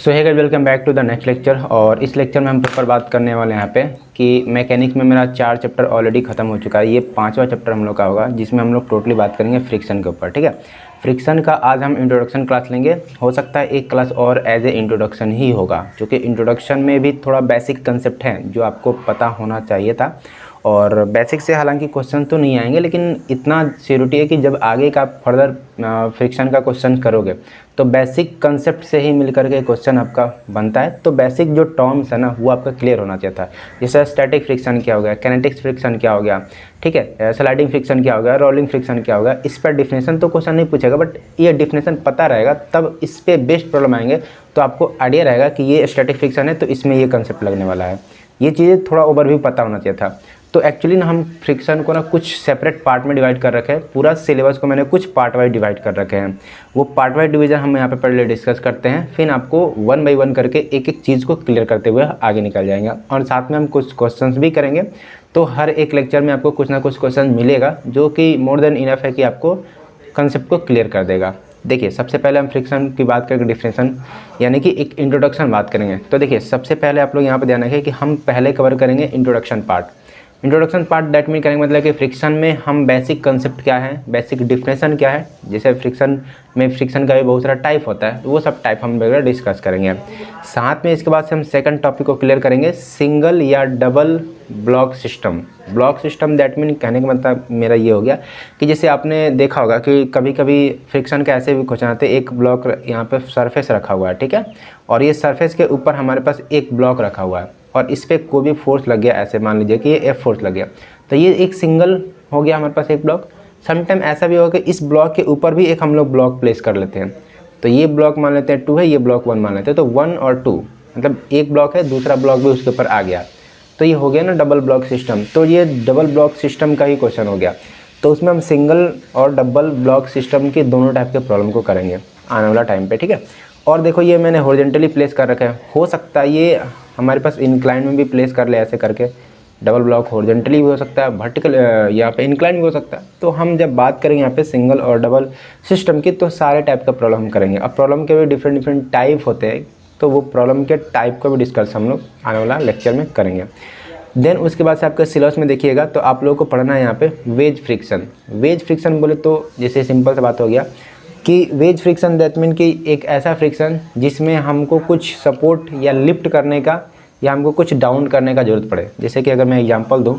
So hey guys, welcome back to the next lecture. और इस lecture में हम प्रॉपर बात करने वाले हैं यहाँ पे कि मैकेनिक्स में मेरा 4 चैप्टर ऑलरेडी खत्म हो चुका है। ये 5वां चैप्टर हम लोग का होगा जिसमें हम लोग टोटली बात करेंगे फ्रिक्शन के ऊपर। ठीक है, फ्रिक्शन का आज हम इंट्रोडक्शन क्लास लेंगे। हो सकता है एक क्लास और एज ए इंट्रोडक्शन ही होगा, क्योंकि इंट्रोडक्शन में भी थोड़ा बेसिक कंसेप्ट है जो आपको पता होना चाहिए था। और बेसिक से हालांकि क्वेश्चन तो नहीं आएंगे, लेकिन इतना श्योरिटी है कि जब आगे का फर्दर फ्रिक्शन का क्वेश्चन करोगे तो बेसिक कंसेप्ट से ही मिलकर के क्वेश्चन आपका बनता है। तो बेसिक जो टर्म्स है ना वो आपका क्लियर होना चाहिए था। जैसे स्टैटिक फ्रिक्शन क्या हो गया, काइनेटिक फ्रिक्शन क्या हो गया, ठीक है, स्लाइडिंग फ्रिक्शन क्या हो गया, रोलिंग फ्रिक्शन क्या हो गया। इस पर डिफिनेशन तो क्वेश्चन नहीं पूछेगा, बट ये डिफिनेशन पता रहेगा तब इस पर बेस्ट प्रॉब्लम आएंगे तो आपको आइडिया रहेगा कि ये स्टैटिक फ्रिक्शन है तो इसमें ये कंसेप्ट लगने वाला है। ये चीज़ें थोड़ा ओवरव्यू पता होना चाहिए था। तो एक्चुअली ना हम फ्रिक्शन को ना कुछ सेपरेट पार्ट में डिवाइड कर रखे हैं। पूरा सिलेबस को मैंने कुछ पार्ट वाइज डिवाइड कर रखे हैं। वो पार्ट वाइज डिवीजन हम यहाँ पे पहले डिस्कस करते हैं, फिर आपको 1 बाय 1 करके एक एक चीज़ को क्लियर करते हुए आगे निकल जाएंगे। और साथ में हम कुछ क्वेश्चंस भी करेंगे। तो हर एक लेक्चर में आपको कुछ ना कुछ क्वेश्चन मिलेगा जो कि मोर देन इनफ है कि आपको कंसेप्ट को क्लियर कर देगा। देखिए, सबसे पहले हम फ्रिक्शन की बात करेंगे, डिफिनेशन यानी कि एक इंट्रोडक्शन बात करेंगे। तो देखिए, सबसे पहले आप लोग यहाँ पे ध्यान रखें कि हम पहले कवर करेंगे introduction part. Introduction part that mean करेंगे मतलब कि फ्रिक्शन में हम बेसिक कंसेप्ट क्या है, बेसिक डिफिनेशन क्या है। जैसे फ्रिक्शन में फ्रिक्शन का भी बहुत सारा टाइप होता है, तो वो सब टाइप हम वगैरह डिस्कस करेंगे। साथ में इसके बाद से हम सेकंड टॉपिक को क्लियर करेंगे, सिंगल या double block system. Block system that mean कहने का मतलब मेरा ये हो गया कि जैसे आपने देखा होगा कि कभी कभी फ्रिक्शन के ऐसे भी क्वेश्चन आते हैं, एक ब्लॉक यहाँ पे सरफेस रखा हुआ है, ठीक है, और ये सरफेस के ऊपर हमारे पास एक ब्लॉक रखा हुआ है और इस पर कोई भी फोर्स लग गया, ऐसे मान लीजिए कि ये एफ फोर्स लग गया, तो ये एक सिंगल हो गया हमारे पास एक ब्लॉक। समटाइम ऐसा भी होगा कि इस ब्लॉक के ऊपर भी एक हम लोग ब्लॉक प्लेस कर लेते हैं। तो ये ब्लॉक मान लेते हैं 2 है, ये ब्लॉक 1 मान लेते हैं, तो 1 और 2 मतलब एक ब्लॉक है, दूसरा ब्लॉक भी उसके ऊपर आ गया, तो ये हो गया ना डबल ब्लॉक सिस्टम। तो ये डबल ब्लॉक सिस्टम का ही क्वेश्चन हो गया। तो उसमें हम सिंगल और डबल ब्लॉक सिस्टम के दोनों टाइप के प्रॉब्लम को करेंगे आने वाला टाइम पे, ठीक है। और देखो, ये मैंने हॉरिजॉन्टली प्लेस कर रखा है। हो सकता है ये हमारे पास इंक्लाइन में भी प्लेस कर ले ऐसे करके, डबल ब्लॉक हॉरिजॉन्टली भी हो सकता है, वर्टिकल यहाँ पे इंक्लाइन भी हो सकता है। तो हम जब बात करेंगे यहाँ पे सिंगल और डबल सिस्टम की, तो सारे टाइप का प्रॉब्लम हम करेंगे। अब प्रॉब्लम के भी डिफरेंट टाइप होते हैं, तो वो प्रॉब्लम के टाइप को भी डिस्कस हम लोग आने वाला लेक्चर में करेंगे। देन उसके बाद से आपका सिलेबस में देखिएगा तो आप लोगों को पढ़ना है यहाँ पे वेज फ्रिक्शन। वेज फ्रिक्शन बोले तो जैसे सिंपल सा बात हो गया कि वेज फ्रिक्शन दैट मीन कि एक ऐसा फ्रिक्शन जिसमें हमको कुछ सपोर्ट या लिफ्ट करने का या हमको कुछ डाउन करने का ज़रूरत पड़े। जैसे कि अगर मैं एग्जांपल दूं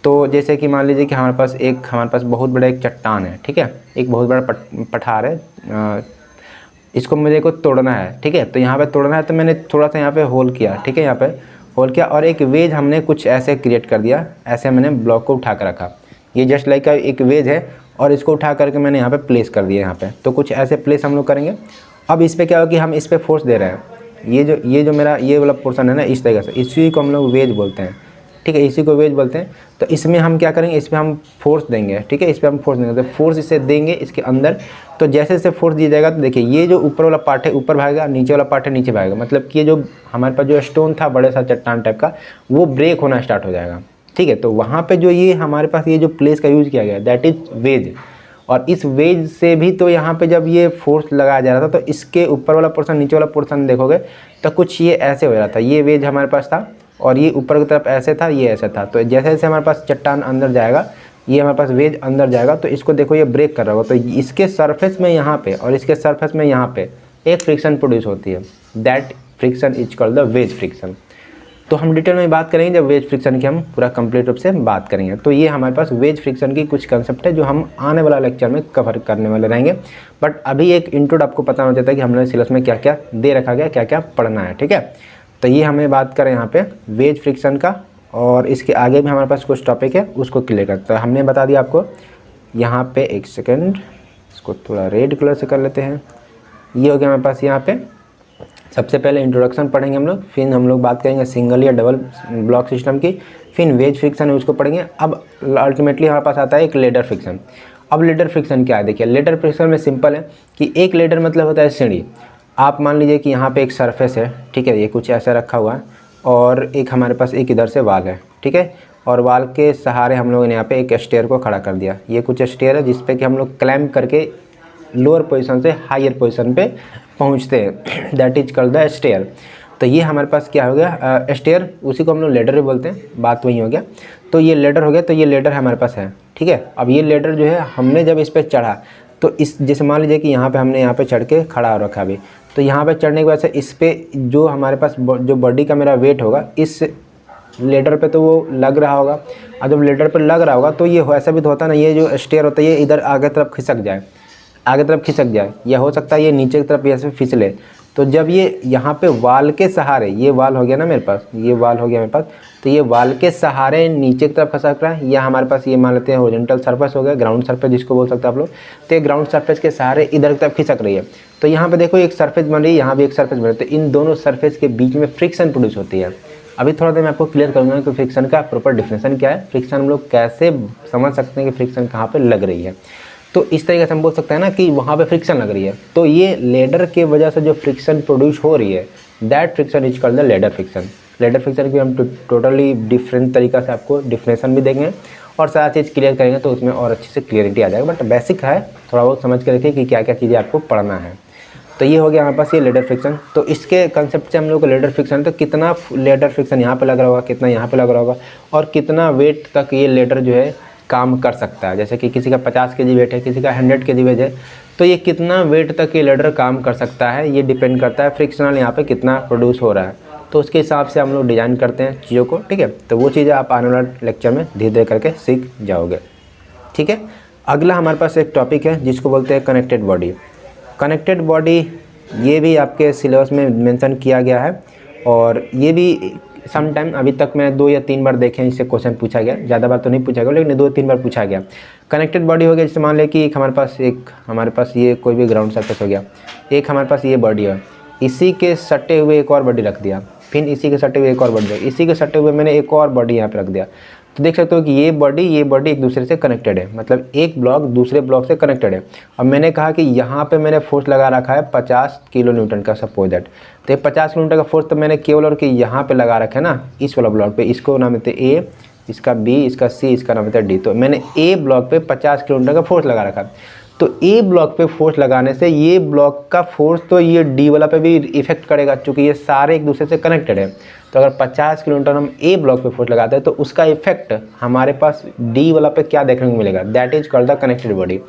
तो जैसे कि मान लीजिए कि हमारे पास बहुत बड़ा एक चट्टान है, ठीक है, एक बहुत बड़ा पठार है, इसको मुझे को तोड़ना है, ठीक है। तो यहाँ पे तोड़ना है तो मैंने थोड़ा सा यहाँ पे होल किया, ठीक है, यहाँ पे होल किया और एक वेज हमने कुछ ऐसे क्रिएट कर दिया, ऐसे मैंने ब्लॉक को उठा कर रखा। ये जस्ट लाइक एक वेज है और इसको उठा करके मैंने यहाँ पे प्लेस कर दिया यहाँ पे। तो कुछ ऐसे प्लेस हम लोग करेंगे। अब इस पर क्या होगा कि हम इस पर फोर्स दे रहे हैं, ये जो मेरा ये वाला पोर्शन है ना, इस तरीके से, इसी को हम लोग वेज बोलते हैं, ठीक है, इसी को वेज बोलते हैं। तो इसमें हम क्या करेंगे, इस पर हम फोर्स देंगे, ठीक है, इस पर हम फोर्स देंगे। तो फोर्स इसे देंगे इसके अंदर, तो जैसे जैसे फोर्स दिया जाएगा तो देखिए ये जो ऊपर वाला पार्ट है ऊपर भागेगा, नीचे वाला पार्ट है नीचे भागेगा। मतलब कि ये जो हमारे पास जो स्टोन था बड़े सा चट्टान टाइप का, वो ब्रेक होना स्टार्ट हो जाएगा, ठीक है। तो वहाँ पे जो ये हमारे पास ये जो प्लेस का यूज़ किया गया दैट इज़ वेज। और इस वेज से भी तो यहाँ पे जब ये फोर्स लगाया जा रहा था तो इसके ऊपर वाला पोर्शन नीचे वाला पोर्शन देखोगे तो कुछ ये ऐसे हो रहा था। ये वेज हमारे पास था और ये ऊपर की तरफ ऐसे था, ये ऐसे था। तो जैसे जैसे हमारे पास चट्टान अंदर जाएगा, ये हमारे पास वेज अंदर जाएगा, तो इसको देखो ये ब्रेक कर रहा होगा। तो इसके सरफेस में यहाँ पे और इसके सरफेस में यहाँ पे एक फ्रिक्शन प्रोड्यूस होती है, that friction is called the ways friction. तो हम डिटेल में बात करेंगे जब वेज फ्रिक्शन की हम पूरा कंप्लीट रूप से बात करेंगे। तो ये हमारे पास वेज फ्रिक्शन की कुछ कंसेप्ट है जो हम आने वाला लेक्चर में कवर करने वाले रहेंगे। बट अभी एक इंट्रोड आपको पता होना चाहिए कि हमने सिलेबस में क्या क्या दे रखा गया, क्या क्या पढ़ना है, ठीक है। तो ये हमें बात करें यहाँ पे वेज फ्रिक्शन का, और इसके आगे भी हमारे पास कुछ टॉपिक है उसको क्लियर करता है। हमने बता दिया आपको यहाँ पे, एक सेकेंड, इसको थोड़ा रेड कलर से कर लेते हैं। ये हो गया हमारे पास यहाँ पे सबसे पहले इंट्रोडक्शन पढ़ेंगे हम लोग, फिर हम लोग बात करेंगे सिंगल या डबल ब्लॉक सिस्टम की, फिर वेज फ्रिक्शन है उसको पढ़ेंगे। अब अल्टीमेटली हमारे पास आता है एक लेडर फ्रिक्शन। अब लेडर फ्रिक्शन क्या है, देखिए लेडर फ्रिक्शन में सिंपल है कि एक लेडर मतलब होता है सीढ़ी। आप मान लीजिए कि यहाँ पे एक सरफेस है, ठीक है, ये कुछ ऐसा रखा हुआ है और एक हमारे पास एक इधर से वाल है, ठीक है, और वाल के सहारे हम लोगों ने यहाँ पे एक स्टेयर को खड़ा कर दिया। ये कुछ स्टेयर है जिसपे कि हम लोग क्लाइंब करके लोअर पोजीशन से हायर पोजीशन पे पहुँचते हैं, that is called the stair. तो ये हमारे पास क्या हो गया, स्टेयर, उसी को हम लोग लेडर भी बोलते हैं, बात वही हो गया। तो ये लेडर हो गया, तो ये लेडर हमारे पास है, ठीक है। अब ये लेडर जो है हमने जब इस पर चढ़ा तो इस, जैसे मान लीजिए कि यहाँ पे हमने यहाँ पे चढ़ के खड़ा हो रखा अभी, तो यहाँ पे चढ़ने की वजह से इस पर जो हमारे पास जो बॉडी का मेरा वेट होगा इस लेडर पे तो वो लग रहा होगा। और जब लेडर पे लग रहा होगा तो ये ऐसा भी तो होता है ना, ये जो स्टेयर होता है ये इधर आगे तरफ खिसक जाए, आगे तरफ खिसक जाए, या हो सकता है ये नीचे की तरफ ऐसे फिसले। तो जब ये यहाँ पे वाल के सहारे, ये वाल हो गया ना मेरे पास, ये वाल हो गया मेरे पास, तो ये वाल के सहारे नीचे की तरफ खसक रहा है, या हमारे पास ये मान लेते हैं हॉरिजॉन्टल सरफेस हो गया, ग्राउंड सरफेस जिसको बोल सकते हैं आप लोग। तो ये ग्राउंड सरफेस के सहारे इधर की तरफ खिसक रही है। तो यहाँ पे देखो एक सरफेस बन रही है, यहाँ भी एक सरफेस बन रही है, तो इन दोनों सरफेस के बीच में फ्रिक्शन प्रोड्यूस होती है। अभी थोड़ा देर मैं आपको क्लियर करूँगा कि फ्रिक्शन का प्रॉपर डिफिनेशन क्या है, फ्रिक्शन हम लोग कैसे समझ सकते हैं कि फ्रिक्शन कहाँ पर लग रही है। तो इस तरीके से हम बोल सकते हैं ना कि वहाँ पे फ्रिक्शन लग रही है, तो ये लेडर के वजह से जो फ्रिक्शन प्रोड्यूस हो रही है, that friction is called the ladder friction. Ladder friction की हम टोटली डिफरेंट तरीका से आपको डिफिनेशन भी देंगे और सारा चीज़ क्लियर करेंगे, तो उसमें और अच्छी से क्लियरिटी आ जाएगा। बट बेसिक है, थोड़ा बहुत समझ के रखिए कि क्या क्या चीज़ें आपको पढ़ना है। तो ये हो गया हमारे पास ये लेडर फ्रिक्शन। तो इसके कंसेप्ट से हम लोग को लेडर फ्रिक्शन, तो कितना लेडर फ्रिक्शन यहाँ पे लग रहा होगा, कितना यहाँ पे लग रहा होगा, और कितना वेट तक ये लेडर जो है काम कर सकता है। जैसे कि किसी का 50 kg वेट है, किसी का 100 kg वेट है, तो ये कितना वेट तक ये लेडर काम कर सकता है, ये डिपेंड करता है फ्रिक्शनल यहाँ पे कितना प्रोड्यूस हो रहा है। तो उसके हिसाब से हम लोग डिज़ाइन करते हैं चीज़ों को, ठीक है। तो वो चीज़ें आप आने वाले लेक्चर में धीरे धीरे करके सीख जाओगे, ठीक है। अगला हमारे पास एक टॉपिक है जिसको बोलते हैं कनेक्टेड बॉडी। कनेक्टेड बॉडी ये भी आपके सिलेबस में मेंशन किया गया है, और ये भी सम टाइम अभी तक मैं 2 या 3 बार देखे हैं इससे क्वेश्चन पूछा गया, ज़्यादा बार तो नहीं पूछा गया, लेकिन 2-3 बार पूछा गया। कनेक्टेड बॉडी हो गया, जैसे मान लें कि एक हमारे पास ये कोई भी ग्राउंड सरफेस हो गया, एक हमारे पास ये बॉडी है, इसी के सटे हुए एक और बॉडी रख दिया, फिर इसी के सटे हुए एक और बॉडी, इसी के सटे हुए मैंने एक और बॉडी यहाँ पर रख दिया। तो देख सकते हो कि ये बॉडी एक दूसरे से कनेक्टेड है, मतलब एक ब्लॉक दूसरे ब्लॉक से कनेक्टेड है। अब मैंने कहा कि यहाँ पे मैंने फोर्स लगा रखा है 50 किलो न्यूटन का, सपोज दैट। तो 50 किलो न्यूटन का फोर्स तो मैंने केवल और कि यहाँ पे लगा रखा है ना, इस वाला ब्लॉक पे, इसको नाम देते ए, इसका बी, इसका सी, इसका नाम देते डी। तो मैंने ए ब्लॉक पे 50 किलो न्यूटन का फोर्स लगा रखा। तो ए ब्लॉक पे फोर्स लगाने से ये ब्लॉक का फोर्स तो ये डी वाला पे भी इफेक्ट करेगा, क्योंकि ये सारे एक दूसरे से कनेक्टेड है। तो अगर 50 किलो न्यूटन हम ए ब्लॉक पे फोर्स लगाते हैं तो उसका इफेक्ट हमारे पास डी वाला पे क्या देखने को मिलेगा, that is called the connected body.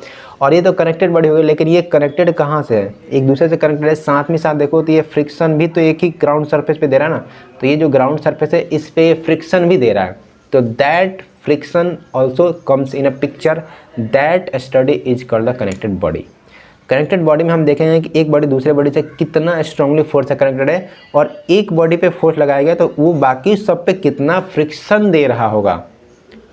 और ये तो कनेक्टेड बॉडी हो गई, लेकिन ये कनेक्टेड कहाँ से है, एक दूसरे से कनेक्टेड है। साथ में साथ देखो तो ये फ्रिक्शन भी तो एक ही ग्राउंड सरफेस पे दे रहा है ना, तो ये जो ग्राउंड सरफेस है इस पे फ्रिक्शन भी दे रहा है। तो that friction also comes in a picture, that study is called the connected body. Connected body में हम देखेंगे कि एक बॉडी दूसरे बॉडी से कितना स्ट्रांगली फोर्स से कनेक्टेड है, और एक बॉडी पे फोर्स लगाया गया तो वो बाकी सब पे कितना फ्रिक्शन दे रहा होगा।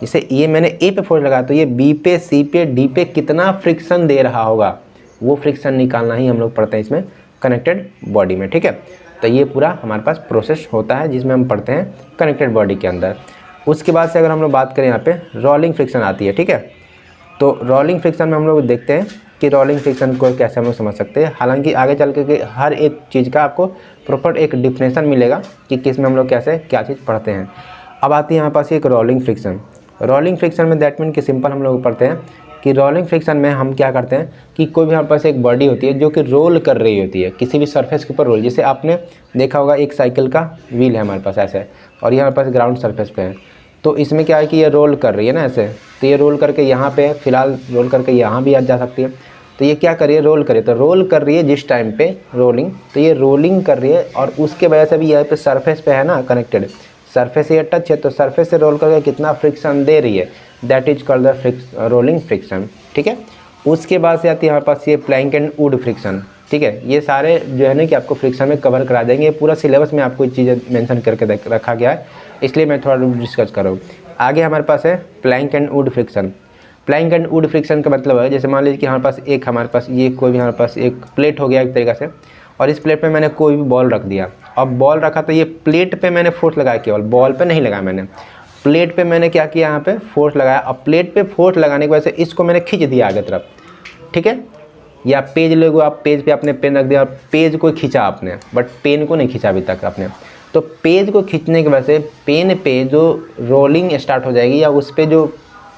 जैसे ये मैंने ए पे फोर्स लगाया तो ये बी पे, सी पे, डी पे कितना फ्रिक्शन दे रहा होगा, वो फ्रिक्शन निकालना ही हम लोग पढ़ते हैं इसमें कनेक्टेड बॉडी में, ठीक है। तो ये पूरा हमारे पास प्रोसेस होता है जिसमें हम पढ़ते हैं कनेक्टेड बॉडी के अंदर। उसके बाद से अगर हम लोग बात करें यहाँ पे रोलिंग फ्रिक्शन आती है, ठीक है। तो रोलिंग फ्रिक्शन में हम लोग देखते हैं कि रोलिंग फ्रिक्शन को कैसे हम लोग समझ सकते हैं। हालांकि आगे चल के हर एक चीज़ का आपको प्रॉपर एक डिफिनेशन मिलेगा कि किस में हम लोग कैसे क्या चीज़ पढ़ते हैं। अब आती है हमारे पास एक रोलिंग फ्रिक्शन। रोलिंग फ्रिक्शन में दैट मीन कि सिंपल हम लोग पढ़ते हैं कि रोलिंग फ्रिक्शन में हम क्या करते हैं कि कोई भी हमारे पास एक बॉडी होती है जो कि रोल कर रही होती है किसी भी सरफेस के ऊपर रोल। जैसे आपने देखा होगा एक साइकिल का व्हील है हमारे पास ऐसे, और ये हमारे पास ग्राउंड सरफेस पे है। तो इसमें क्या है कि ये रोल कर रही है ना ऐसे, तो ये रोल करके यहाँ पे फिलहाल रोल करके यहाँ भी आ जा सकती है। तो ये क्या कर रही है, रोल कर रही है। तो रोल कर रही है जिस टाइम पे रोलिंग, तो ये रोलिंग कर रही है, और उसके वजह से भी यहाँ पे सरफेस पे है ना कनेक्टेड, सरफेस से टच है, तो सरफेस से रोल करके कितना फ्रिक्शन दे रही है, that is called the rolling friction, ठीक है। उसके बाद से आती है हमारे पास ये प्लैंक एंड वुड फ्रिक्शन, ठीक है। ये सारे जो है ना कि आपको फ्रिक्शन में कवर करा देंगे, पूरा सिलेबस में आपको चीज़ें मेंशन करके रखा गया है, इसलिए मैं थोड़ा डिस्कस कर रहा हूँ। आगे हमारे पास है plank and wood friction. Plank and wood friction का मतलब है, जैसे मान लीजिए कि हमारे पास ये कोई भी हमारे पास एक प्लेट हो गया एक तरीक़े से, और इस प्लेट पे मैंने कोई भी बॉल रख दिया। अब बॉल रखा तो ये प्लेट पे मैंने फोर्स लगाया, केवल बॉल पे नहीं लगाया मैंने, प्लेट पे मैंने क्या किया, यहाँ पे फोर्स लगाया। अब प्लेट पे फोर्स लगाने की वजह से इसको मैंने खींच दिया आगे तरफ, ठीक है। या पेज लोगो, आप पेज पे आपने पेन रख दिया और पेज को खींचा आपने, बट पेन को नहीं खींचा अभी तक आपने। तो पेज को खींचने की वजह से पेन पे जो रोलिंग स्टार्ट हो जाएगी, या उस पर जो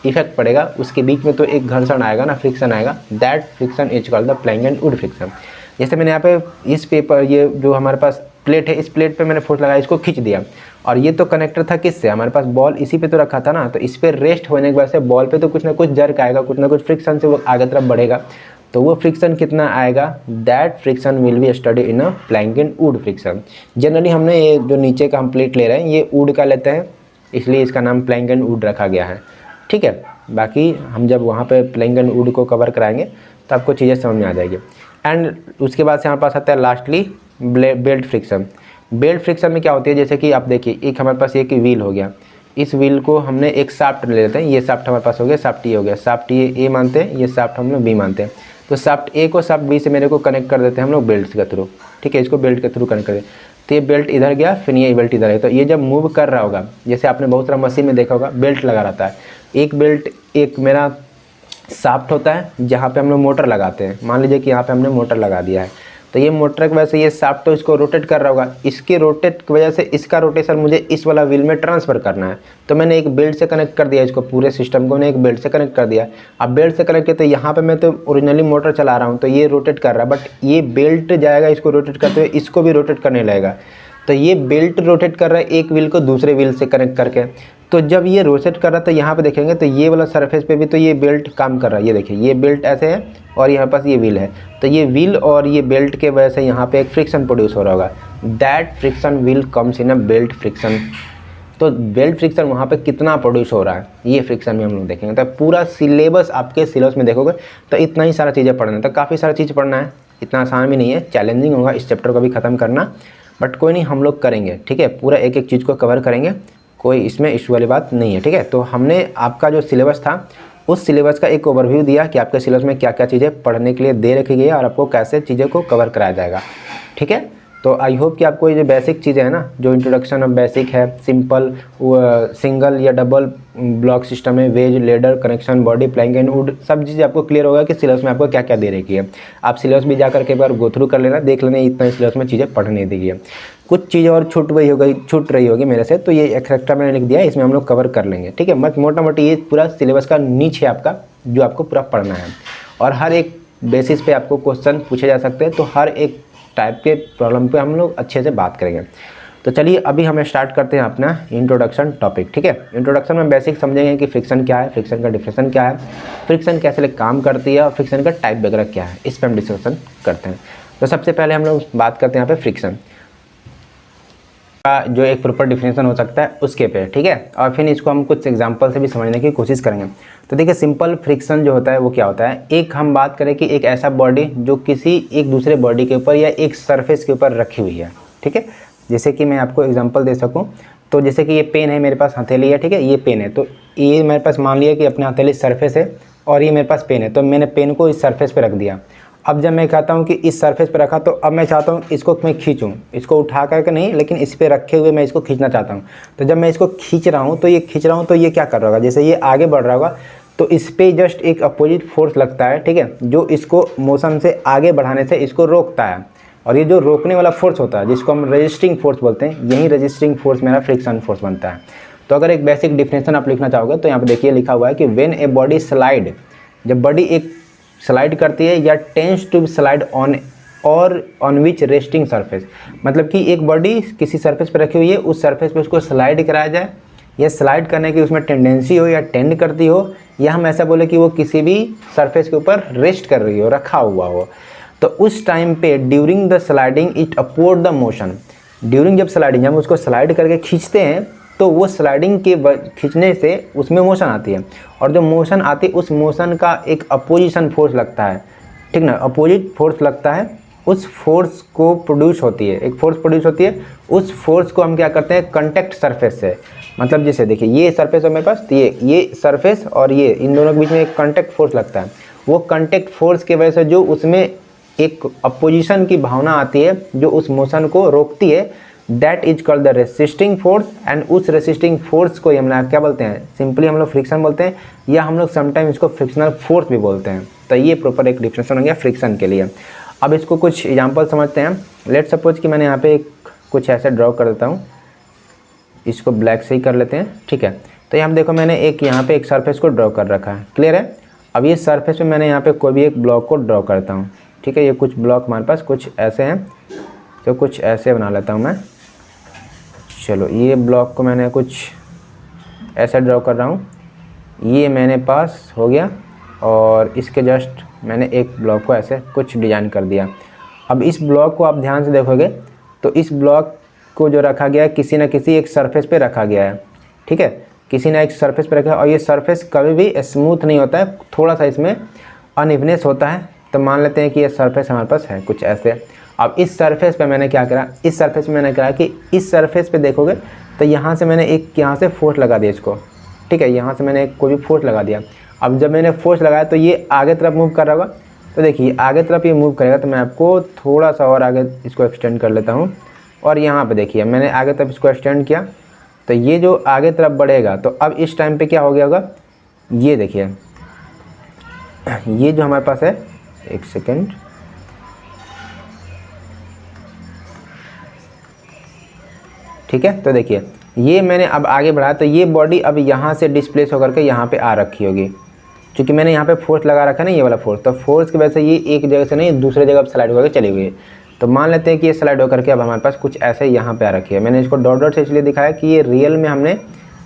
इफेक्ट पड़ेगा उसके बीच में तो एक घर्षण आएगा ना, फ्रिक्शन आएगा, that friction is called the plank and wood friction. जैसे मैंने यहाँ पे इस पेपर, ये जो हमारे पास प्लेट है, इस प्लेट पे मैंने फोर्स लगाया, इसको खींच दिया, और ये तो कनेक्टर था किससे, हमारे पास बॉल इसी पे तो रखा था ना, तो इस पे रेस्ट होने की वजह से बॉल पे तो कुछ ना कुछ जर्क आएगा, कुछ ना कुछ फ्रिक्शन से वो आगे तरफ बढ़ेगा। तो वो फ्रिक्शन कितना आएगा, that friction will be study in a plank and wood friction. Generally हमने ये जो नीचे का हम प्लेट ले रहे हैं ये वुड का लेते हैं, इसलिए इसका नाम प्लैंक एंड वुड रखा गया है, ठीक है। बाकी हम जब वहाँ पे प्लैंक एंड वुड को कवर कराएंगे तो आपको चीज़ें समझ में आ जाएगी। एंड उसके बाद से हमारे पास आता है lastly belt friction. Belt friction में क्या होती है, जैसे कि आप देखिए एक हमारे पास एक व्हील हो गया, इस व्हील को हमने एक शाफ्ट ले लेते हैं, ये शाफ्ट हमारे पास हो गया, शाफ्ट ये हो गया, शाफ्ट ये ए मानते हैं, ये शाफ्ट हम लोग बी मानते हैं। तो शाफ्ट ए को शाफ्ट बी से मेरे को कनेक्ट कर देते हैं हम लोग बेल्ट के थ्रू, ठीक है, इसको बेल्ट के थ्रू कनेक्ट कर दें। तो ये बेल्ट इधर गया, फिर ये बेल्ट इधर है, तो ये जब मूव कर रहा होगा, जैसे आपने बहुत सारा मशीन में देखा होगा बेल्ट लगा रहता है, एक बेल्ट एक मेरा शाफ्ट होता है जहाँ पे हम लोग मोटर लगाते हैं, मान लीजिए कि यहाँ पे हमने मोटर लगा दिया है, तो ये मोटर की वजह से ये शाफ्ट तो इसको रोटेट कर रहा होगा, इसके रोटेट की वजह से इसका रोटेशन मुझे इस वाला व्हील में ट्रांसफ़र करना है, तो मैंने एक बेल्ट से कनेक्ट कर दिया, इसको पूरे सिस्टम को मैंने एक बेल्ट से कनेक्ट कर दिया। अब बेल्ट से कनेक्ट किया तो यहाँ पे मैं तो ओरिजिनली मोटर चला रहा हूँ, तो ये रोटेट कर रहा है, बट ये बेल्ट जाएगा इसको रोटेट करते हुए, इसको भी रोटेट करने लगेगा। तो ये बेल्ट रोटेट कर रहा है एक व्हील को दूसरे व्हील से कनेक्ट करके, तो जब ये रोटेट कर रहा है तो यहाँ पे देखेंगे तो ये वाला सरफेस पे भी तो ये बेल्ट काम कर रहा है, ये देखिए ये बेल्ट ऐसे है और यहाँ पास ये व्हील है, तो ये व्हील और ये बेल्ट के वजह से यहाँ पे एक फ्रिक्शन प्रोड्यूस हो रहा होगा, that friction will comes in a belt friction. तो बेल्ट फ्रिक्शन वहाँ पे कितना प्रोड्यूस हो रहा है ये फ्रिक्शन में हम लोग देखेंगे। तो पूरा सिलेबस आपके सिलेबस में देखोगे तो इतना ही सारा चीज़ें पढ़ना है, तो काफ़ी सारा चीज़ पढ़ना है, इतना आसान भी नहीं है, चैलेंजिंग होगा इस चैप्टर को भी ख़त्म करना, बट कोई नहीं हम लोग करेंगे, ठीक है, पूरा एक एक चीज़ को कवर करेंगे, कोई इसमें इशू वाली बात नहीं है, ठीक है। तो हमने आपका जो सिलेबस था उस सिलेबस का एक ओवरव्यू दिया कि आपके सिलेबस में क्या क्या चीज़ें पढ़ने के लिए दे रखी गई है और आपको कैसे चीज़ें को कवर कराया जाएगा, ठीक है। तो आई होप कि आपको ये जो बेसिक चीज़ें हैं ना, जो इंट्रोडक्शन ऑफ बेसिक है, सिंपल सिंगल या डबल ब्लॉक सिस्टम है, wedge ladder connection body plank and wood, सब चीज़ें आपको क्लियर होगा कि सिलेबस में आपको क्या क्या दे रखी है। आप सिलेबस भी जा करके एक बार गो थ्रू कर लेना, देख लेना इतना सिलेबस में चीज़ें पढ़ने दी गई है, कुछ चीज़ें और छूट रही होगी मेरे से, तो ये एक्स्ट्रा मैंने लिख दिया, इसमें हम लोग कवर कर लेंगे, ठीक है। मत मोटा मोटी ये पूरा सिलेबस का नीच है आपका जो आपको पूरा पढ़ना है, और हर एक बेसिस पे आपको क्वेश्चन पूछे जा सकते हैं, तो हर एक टाइप के प्रॉब्लम पे हम लोग अच्छे से बात करेंगे। तो चलिए अभी हम स्टार्ट करते हैं अपना इंट्रोडक्शन टॉपिक, ठीक है। इंट्रोडक्शन में बेसिक समझेंगे कि फ्रिक्शन क्या है, फ्रिक्शन का डिफिनेशन क्या है, फ्रिक्शन कैसे काम करती है और फ्रिक्शन का टाइप वगैरह क्या है, इस पर हम डिस्कशन करते हैं। तो सबसे पहले हम लोग बात करते हैं यहाँ पे फ्रिक्शन का जो एक प्रॉपर डिफिनेशन हो सकता है उसके पे, ठीक है, और फिर इसको हम कुछ एग्जांपल से भी समझने की कोशिश करेंगे। तो देखिए सिंपल फ्रिक्शन जो होता है वो क्या होता है, एक हम बात करें कि एक ऐसा बॉडी जो किसी एक दूसरे बॉडी के ऊपर या एक सरफेस के ऊपर रखी हुई है, ठीक है। जैसे कि मैं आपको एग्जांपल दे सकूं, तो जैसे कि ये पेन है मेरे पास, हथेली है, ठीक है, ये पेन है, तो ये मेरे पास मान लिया कि अपने हथेली सरफेस है और ये मेरे पास पेन है, तो मैंने पेन को इस सरफेस पर रख दिया। अब जब मैं कहता हूँ कि इस सरफेस पर रखा, तो अब मैं चाहता हूँ इसको मैं खींचूँ, इसको उठा करके नहीं, लेकिन इस पर रखे हुए मैं इसको खींचना चाहता हूँ। तो जब मैं इसको खींच रहा हूँ तो ये खींच रहा हूँ तो ये क्या कर रहा होगा, जैसे ये आगे बढ़ रहा होगा तो इस पर जस्ट एक अपोजिट फोर्स लगता है, ठीक है, जो इसको मोशन से आगे बढ़ाने से इसको रोकता है, और ये जो रोकने वाला फोर्स होता है जिसको हम रजिस्टिंग फोर्स बोलते हैं, यही रजिस्टिंग फोर्स मेरा फ्रिक्शन फोर्स बनता है। तो अगर एक बेसिक डिफिनेशन आप लिखना चाहोगे तो यहाँ पर देखिए लिखा हुआ है कि व्हेन ए बॉडी स्लाइड, जब बॉडी एक स्लाइड करती है या टेंस टू स्लाइड ऑन और ऑन विच रेस्टिंग सरफेस, मतलब कि एक बॉडी किसी सरफेस पर रखी हुई है, उस सरफेस पे उसको स्लाइड कराया जाए, या स्लाइड करने की उसमें टेंडेंसी हो या टेंड करती हो, या हम ऐसा बोले कि वो किसी भी सरफेस के ऊपर रेस्ट कर रही हो, रखा हुआ हो, तो उस टाइम पे during the sliding it upward the motion, during जब स्लाइडिंग हम उसको स्लाइड करके खींचते हैं तो वो स्लाइडिंग के खींचने से उसमें मोशन आती है, और जो मोशन आती है उस मोशन का एक अपोजिशन फोर्स लगता है, ठीक ना, अपोजिट फोर्स लगता है, उस फोर्स को प्रोड्यूस होती है, एक फोर्स प्रोड्यूस होती है, उस फोर्स को हम क्या करते हैं कॉन्टैक्ट सरफेस से, मतलब जैसे देखिए ये सरफेस है मेरे पास, तो ये सरफेस और ये इन दोनों के बीच में एक कॉन्टैक्ट फोर्स लगता है, वो कॉन्टैक्ट फोर्स की वजह से जो उसमें एक अपोजिशन की भावना आती है जो उस मोशन को रोकती है, that is called the resisting force, and उस रेसिस्टिंग फोर्स को हम लोग क्या बोलते हैं, सिंपली हम लोग फ्रिक्शन बोलते हैं, या हम लोग समटाइम इसको फ्रिक्शनल फोर्स भी बोलते हैं। तो ये प्रॉपर एक डिफिनेशन हो गया फ्रिक्शन के लिए। अब इसको कुछ एग्जांपल समझते हैं। लेट सपोज कि मैंने यहाँ पे कुछ ऐसे ड्रॉ कर देता हूँ, इसको ब्लैक से ही कर लेते हैं, ठीक है। तो यहाँ देखो मैंने एक यहाँ पे एक सरफेस को ड्रॉ कर रखा है, क्लियर है। अब ये सरफेस में मैंने यहाँ पे कोई भी एक ब्लॉक को ड्रॉ करता हूँ, ठीक है। ये कुछ ब्लॉक हमारे पास कुछ ऐसे हैं, तो कुछ ऐसे बना लेता हूँ मैं। चलो ये ब्लॉक को मैंने कुछ ऐसा ड्रॉ कर रहा हूँ, ये मैंने पास हो गया और इसके जस्ट मैंने एक ब्लॉक को ऐसे कुछ डिज़ाइन कर दिया। अब इस ब्लॉक को आप ध्यान से देखोगे तो इस ब्लॉक को जो रखा गया है किसी न किसी एक सरफेस पे रखा गया है, ठीक है, किसी ना एक सरफेस पे रखा है। और ये सरफेस कभी भी स्मूथ नहीं होता है, थोड़ा सा इसमें अनइवनेस होता है। तो मान लेते हैं कि ये सरफेस हमारे पास है कुछ ऐसे। अब इस सरफेस पे मैंने क्या करा, इस सरफेस पे मैंने करा कि इस सरफेस पे देखोगे तो यहाँ से मैंने एक यहाँ से फोर्स लगा दिया इसको, ठीक है, यहाँ से मैंने एक कोई भी फोर्स लगा दिया। अब जब मैंने फोर्स लगाया तो ये आगे तरफ मूव कर रहा होगा, तो देखिए आगे तरफ ये मूव करेगा। तो मैं आपको थोड़ा सा और आगे इसको एक्सटेंड कर लेता हूँ और यहाँ पे देखिए मैंने आगे तरफ इसको एक्सटेंड किया तो ये जो आगे तरफ बढ़ेगा। तो अब इस टाइम पे क्या हो गया होगा, ये देखिए ये जो हमारे पास है, एक सेकेंड, ठीक है। तो देखिए ये मैंने अब आगे बढ़ाया तो ये बॉडी अब यहाँ से डिस्प्लेस होकर के यहाँ पे आ रखी होगी, क्योंकि मैंने यहाँ पे फोर्स लगा रखा है ना, ये वाला फोर्स। तो फोर्स की वजह से ये एक जगह से नहीं दूसरे जगह पर स्लाइड होकर चली गई। तो मान लेते हैं कि ये स्लाइड होकर के अब हमारे पास कुछ ऐसे यहाँ पे आ रखी है। मैंने इसको डॉट डॉट से इसलिए दिखाया कि ये रियल में हमने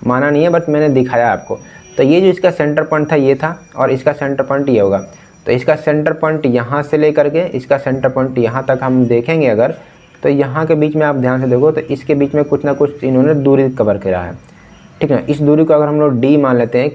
माना नहीं है, बट मैंने दिखाया आपको। तो ये जो इसका सेंटर पॉइंट था ये था, और इसका सेंटर पॉइंट ये होगा। तो इसका सेंटर पॉइंट यहाँ से लेकर के इसका सेंटर पॉइंट यहाँ तक हम देखेंगे अगर, तो यहाँ के बीच में आप ध्यान से देखो तो इसके बीच में कुछ ना कुछ इन्होंने दूरी कवर करा है, ठीक है। इस दूरी को अगर हम लोग डी मान लेते हैं,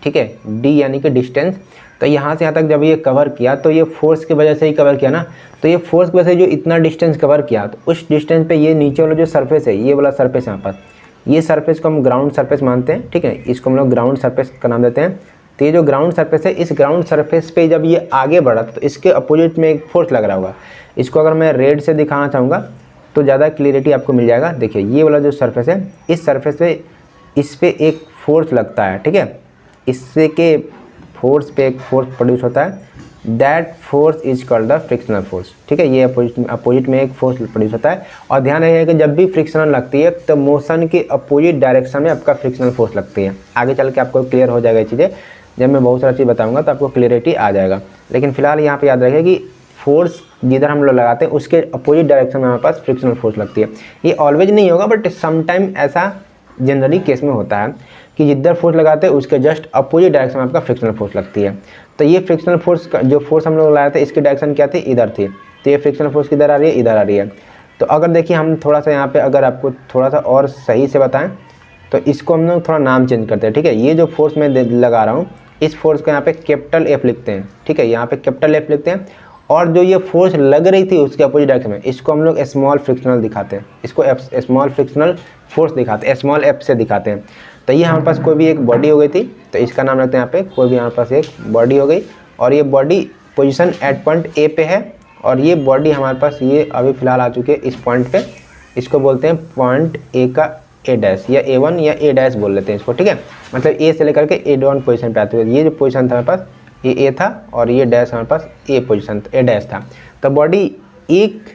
ठीक है, डी यानी कि डिस्टेंस। तो यहाँ से यहाँ तक जब ये कवर किया तो ये फोर्स की वजह से ही कवर किया ना, तो ये फोर्स की वजह से जो इतना डिस्टेंस कवर किया, तो उस डिस्टेंस पे ये नीचे वाला जो सरफेस है, ये वाला सरफेस यहाँ पर, ये सरफेस को हम ग्राउंड सरफेस मानते हैं, ठीक है, इसको हम लोग ग्राउंड सरफेस का नाम देते हैं। तो ये जो ग्राउंड सरफेस है, इस ग्राउंड सरफेस पे जब ये आगे बढ़ा तो इसके अपोजिट में एक फोर्स लग रहा होगा। इसको अगर मैं रेड से दिखाना चाहूँगा तो ज़्यादा क्लियरिटी आपको मिल जाएगा। देखिए ये वाला जो सरफेस है, इस सरफेस पे इस पे एक फोर्स लगता है, ठीक है, इससे के फोर्स पे एक फोर्स प्रोड्यूस होता है, that force is called the frictional force, ठीक है। ये अपोजिट में एक फोर्स प्रोड्यूस होता है। और ध्यान रखिएगा कि जब भी फ्रिक्शनल लगती है तो मोशन के अपोजिट डायरेक्शन में आपका फ्रिक्शनल फोर्स लगती है। आगे चल के आपको क्लियर हो जाएगा ये चीज़ें, जब मैं बहुत सारा चीज़ बताऊंगा तो आपको क्लियरिटी आ जाएगा। लेकिन फिलहाल यहाँ पे याद रखिए कि फोर्स जिधर हम लोग लगाते हैं उसके अपोजिट डायरेक्शन में हमारे पास फ्रिक्शनल फोर्स लगती है। ये ऑलवेज नहीं होगा, बट समटाइम ऐसा जनरली केस में होता है कि जिधर फोर्स लगाते हैं उसके जस्ट अपोजिट डायरेक्शन में आपका फ्रिक्शनल फोर्स लगती है। तो ये फ्रिक्शनल फोर्स का जो फोर्स हम लोग लगाए थे इसकी डायरेक्शन क्या थी, इधर थी। तो ये फ्रिक्शनल फोर्स किधर आ रही है, इधर आ रही है। तो अगर देखिए हम थोड़ा सा यहाँ पे अगर आपको थोड़ा सा और सही से बताएं तो इसको हम लोग थोड़ा नाम चेंज करते हैं, ठीक है। ये जो फोर्स मैं लगा रहा हूँ, इस फोर्स को यहाँ पे कैपिटल एफ लिखते हैं, ठीक है, यहाँ पे कैपिटल एफ लिखते हैं। और जो ये फोर्स लग रही थी उसके अपोजिट डायरेक्शन में, इसको हम लोग स्मॉल फ्रिक्शनल दिखाते हैं, इसको स्मॉल फ्रिक्शनल फोर्स दिखाते हैं, स्मॉल एफ से दिखाते हैं। तो ये हमारे पास कोई भी एक बॉडी हो गई थी, तो इसका नाम रखते हैं यहाँ पे, कोई भी हमारे पास एक बॉडी हो गई, और ये body position at point A पे है, और ये बॉडी हमारे पास ये अभी फिलहाल आ चुकी है इस पॉइंट पे। इसको बोलते हैं पॉइंट ए का ए डैश, या A1 या ए डैश बोल लेते हैं इसको, ठीक है। मतलब ए से लेकर के A1 पोजीशन पे आते हुए ये जो पोजीशन था हमारे पास, ये ए था, और ये डैश हमारे पास ए पोजीशन ए डैश था। तो बॉडी एक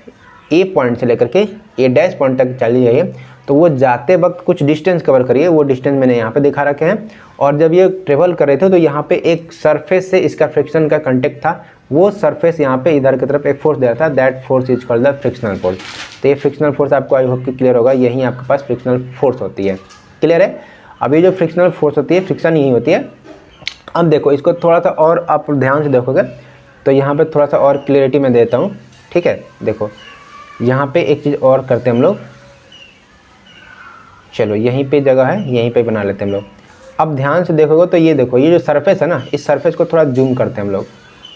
ए पॉइंट से लेकर के ए डैश पॉइंट तक चली जाइए, तो वो जाते वक्त कुछ डिस्टेंस कवर करिए, वो डिस्टेंस मैंने यहाँ पे दिखा रखे हैं। और जब ये ट्रेवल कर रहे थे तो यहाँ पे एक सरफेस से इसका फ्रिक्शन का कांटेक्ट था, वो सरफेस यहाँ पे इधर की तरफ एक फोर्स दे रहा था, that force is called the frictional force. तो ये फ्रिक्शनल फोर्स आपको आई होप कि क्लियर होगा, यही आपके पास फ्रिक्शनल फोर्स होती है, क्लियर है। अब ये जो फ्रिक्शनल फोर्स होती है, फ्रिक्शन यही होती है। अब देखो इसको थोड़ा सा और आप ध्यान से देखोगे तो यहाँ पे थोड़ा सा और क्लियरिटी मैं देता हूँ, ठीक है। देखो यहाँ पे एक चीज़ और करते हैं हम लोग, चलो यहीं पे जगह है, यहीं पे बना लेते हैं हम लोग। अब ध्यान से देखोगे तो ये देखो, ये जो सरफेस है ना, इस सरफेस को थोड़ा जूम करते हैं हम लोग,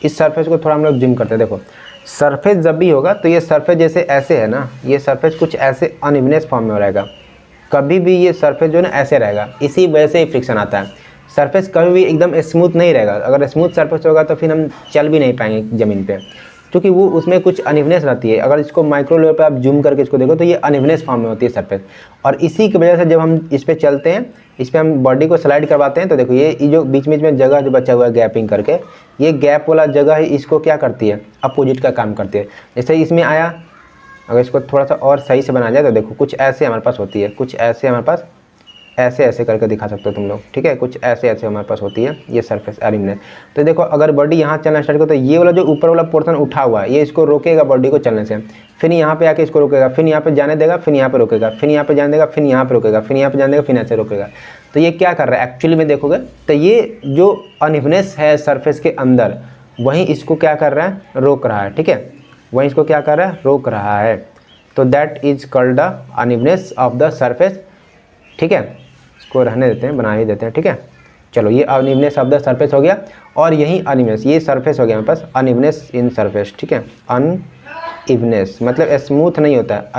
इस सरफेस को थोड़ा हम लोग जूम करते हैं। देखो सरफेस जब भी होगा तो ये सरफेस जैसे ऐसे है ना, ये सरफेस कुछ ऐसे अनइवनेस फॉर्म में रहेगा। कभी भी ये सरफेस जो है ना ऐसे रहेगा, इसी वजह से फ्रिक्शन आता है। सरफेस कभी भी एकदम स्मूथ नहीं रहेगा। अगर स्मूथ सरफेस होगा तो फिर हम चल भी नहीं पाएंगे ज़मीन पे, क्योंकि वो उसमें कुछ अनइवनेस रहती है। अगर इसको माइक्रो लेवल पे आप जूम करके इसको देखो तो ये अनइवनेस फॉर्म में होती है सरफेस, और इसी की वजह से जब हम इस पर चलते हैं, इस पर हम बॉडी को स्लाइड करवाते हैं, तो देखो ये जो बीच बीच में जगह जो बचा हुआ है गैपिंग करके, ये गैप वाला जगह ही इसको क्या करती है, अपोजिट का काम करती है। जैसे इसमें आया, अगर इसको थोड़ा सा और सही से बनाया जाए तो देखो कुछ ऐसे हमारे पास होती है, कुछ ऐसे हमारे पास ऐसे ऐसे करके दिखा सकते हो तुम लोग, ठीक है। कुछ ऐसे ऐसे हमारे पास होती है ये सरफेस अनिवनेस। तो देखो अगर बॉडी यहाँ चलना स्टार्ट करो तो ये वाला जो ऊपर वाला पोर्शन उठा हुआ है ये इसको रोकेगा बॉडी को चलने से, फिर यहाँ पे आके इसको रोकेगा, फिर यहाँ पे जाने देगा, फिर यहाँ पे रोकेगा, फिर यहाँ पे जाने देगा, फिर यहाँ पे रोकेगा, फिर यहाँ पे जाने देगा, फिर ऐसे रोकेगा। तो ये क्या कर रहा है एक्चुअली में देखोगे तो ये जो अनइवनेस है सरफेस के अंदर वहीं इसको क्या कर रहा है, रोक रहा है, ठीक है। वहीं इसको क्या कर रहा है, रोक रहा है। तो that is called the unevenness of the surface, ठीक है। इसको रहने देते हैं, बना ही देते हैं, ठीक है। चलो ये अनइवनेस ऑफ द सरफेस हो गया, और यही अनइवनेस ये सरफेस हो गया हमारे पास, अनइवनेस इन सरफेस, ठीक है। अनइवनेस मतलब स्मूथ नहीं होता है,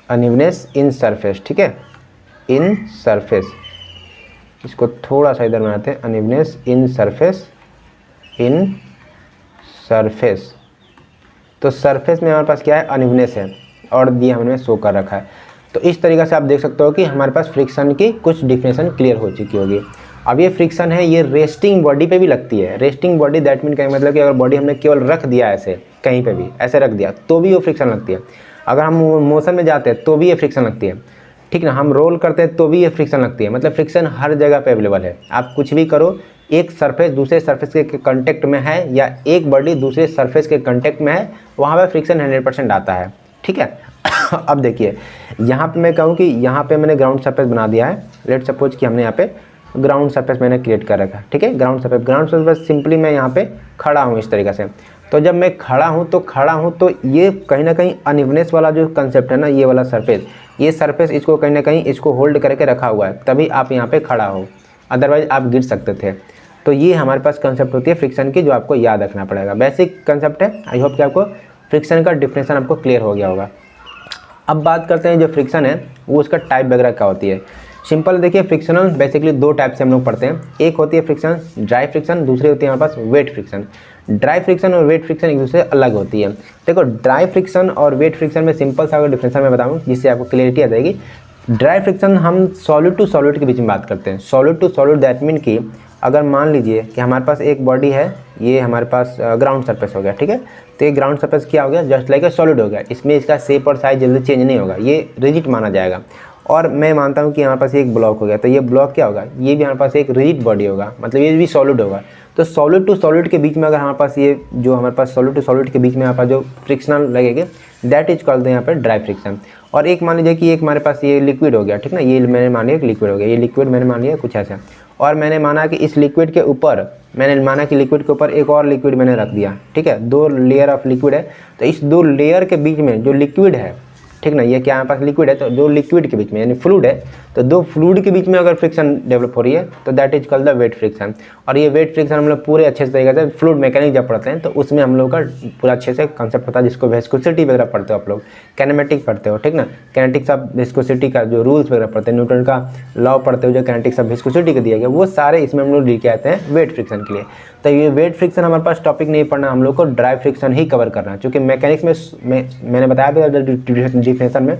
अनइवनेस इन सरफेस, ठीक है, इन सरफेस। इसको थोड़ा सा इधर बनाते हैं, अनइवनेस इन सरफेस, इन सरफेस। तो सरफेस में हमारे पास क्या है, अनइवनेस है, और ये हमने शो कर रखा है। तो इस तरीके से आप देख सकते हो कि हमारे पास फ्रिक्शन की कुछ डिफिनेशन क्लियर हो चुकी होगी। अब ये फ्रिक्शन है ये रेस्टिंग बॉडी पे भी लगती है। रेस्टिंग बॉडी दैट मीन क्या मतलब कि अगर बॉडी हमने केवल रख दिया ऐसे कहीं पे भी ऐसे रख दिया तो भी वो फ्रिक्शन लगती है। अगर हम मोशन में जाते हैं तो भी ये फ्रिक्शन लगती है, ठीक ना। हम रोल करते हैं तो भी ये फ्रिक्शन लगती है। मतलब फ्रिक्शन हर जगह पे अवेलेबल है। आप कुछ भी करो, एक सरफेस दूसरे सरफेस के कांटेक्ट में है या एक बॉडी दूसरे सरफेस के कांटेक्ट में है, वहाँ पे फ्रिक्शन 100% आता है, ठीक है। अब देखिए यहाँ पे मैं कहूँ कि यहाँ पे मैंने ग्राउंड सरफेस बना दिया है। लेट सपोज कि हमने यहाँ पे ग्राउंड सरफेस मैंने क्रिएट कर रखा है, ठीक है। ग्राउंड सरफेस सिंपली मैं यहाँ पे खड़ा हूँ इस तरीके से। तो जब मैं खड़ा हूँ तो ये कहीं ना कहीं अनइवनेस वाला जो कंसेप्ट है ना, ये वाला सरफेस, ये सरफेस इसको कहीं ना कहीं इसको होल्ड करके रखा हुआ है, तभी आप यहाँ पे खड़ा हो, अदरवाइज आप गिर सकते थे। तो ये हमारे पास कंसेप्ट होती है फ्रिक्शन की, जो आपको याद रखना पड़ेगा। बेसिक कंसेप्ट है। आई होप कि आपको फ्रिक्शन का डिफिनेशन आपको क्लियर हो गया होगा। अब बात करते हैं जो फ्रिक्शन है वो उसका टाइप वगैरह क्या होती है। सिंपल देखिए, फ्रिक्शनल बेसिकली दो टाइप से हम लोग पढ़ते हैं। एक होती है फ्रिक्शन ड्राई फ्रिक्शन, दूसरी होती है हमारे पास वेट फ्रिक्शन। ड्राई फ्रिक्शन और वेट फ्रिक्शन एक दूसरे से अलग होती है। देखो ड्राई फ्रिक्शन और वेट फ्रिक्शन में सिंपल सा अगर डिफरेंस मैं बताऊँ जिससे आपको क्लियरिटी आ जाएगी। ड्राई फ्रिक्शन हम सॉलिड टू सॉलिड के बीच में बात करते हैं। Solid to solid that mean कि अगर मान लीजिए कि हमारे पास एक बॉडी है, ये हमारे पास ग्राउंड सरफेस हो गया, ठीक है। तो ये ग्राउंड सरफेस क्या हो गया, जस्ट लाइक ए सॉलिड हो गया। इसमें इसका शेप और साइज जल्दी चेंज नहीं होगा, ये रिजिड माना जाएगा। और मैं मानता हूँ कि हमारे पास एक ब्लॉक हो गया, तो ये ब्लॉक क्या होगा, ये भी हमारे पास एक रिजिड बॉडी होगा, मतलब ये भी सॉलिड होगा। तो सॉलिड टू सॉलिड के बीच में अगर हमारे पास ये जो हमारे पास सॉलिड टू सॉलिड के बीच में हमारे पास जो फ्रिक्शनल लगेगा दैट इज कॉल्ड यहाँ पर ड्राई फ्रिक्शन। और एक मान लीजिए कि एक हमारे पास ये लिक्विड हो गया, ठीक ना, ये मैंने मान लिया कि लिक्विड हो गया, ये लिक्विड मैंने मान लिया कुछ ऐसा। और मैंने माना कि इस लिक्विड के ऊपर लिक्विड के ऊपर एक और लिक्विड मैंने रख दिया, ठीक है। दो लेयर ऑफ लिक्विड है, तो इस दो लेयर के बीच में जो लिक्विड है, ठीक ना, ये क्या हमारे पास लिक्विड है, तो दो लिक्विड के बीच में यानी फ्लूइड है, तो दो फ्लूइड के बीच में अगर फ्रिक्शन डेवलप हो रही है तो that is called the wet friction. और ये वेट फ्रिक्शन हम लोग पूरे अच्छे से तरीके से फ्लूइड मैकेनिक्स जब पढ़ते हैं तो उसमें हम लोग का पूरा अच्छे से कंसेप्ट होता है, जिसको विस्कोसिटी वगैरह पढ़ते हो आप लोग, कैनेमेटिक्स पढ़ते हो, ठीक ना। कैनेटिक्स ऑफ विस्कोसिटी का जो रूल्स वगैरह पढ़ते हैं, न्यूटन का लॉ पढ़ते हो, जो कैनेटिक्स ऑफ विस्कोसिटी का दिया गया, वो सारे इसमें हम लोग लेके आते हैं वेट फ्रिक्शन के लिए। तो ये वेट फ्रिक्शन हमारे पास टॉपिक नहीं पढ़ना, हम लोग को ड्राई फ्रिक्शन ही कवर करना है। क्योंकि मैकेनिक्स में मैंने बताया था डिफिनेशन में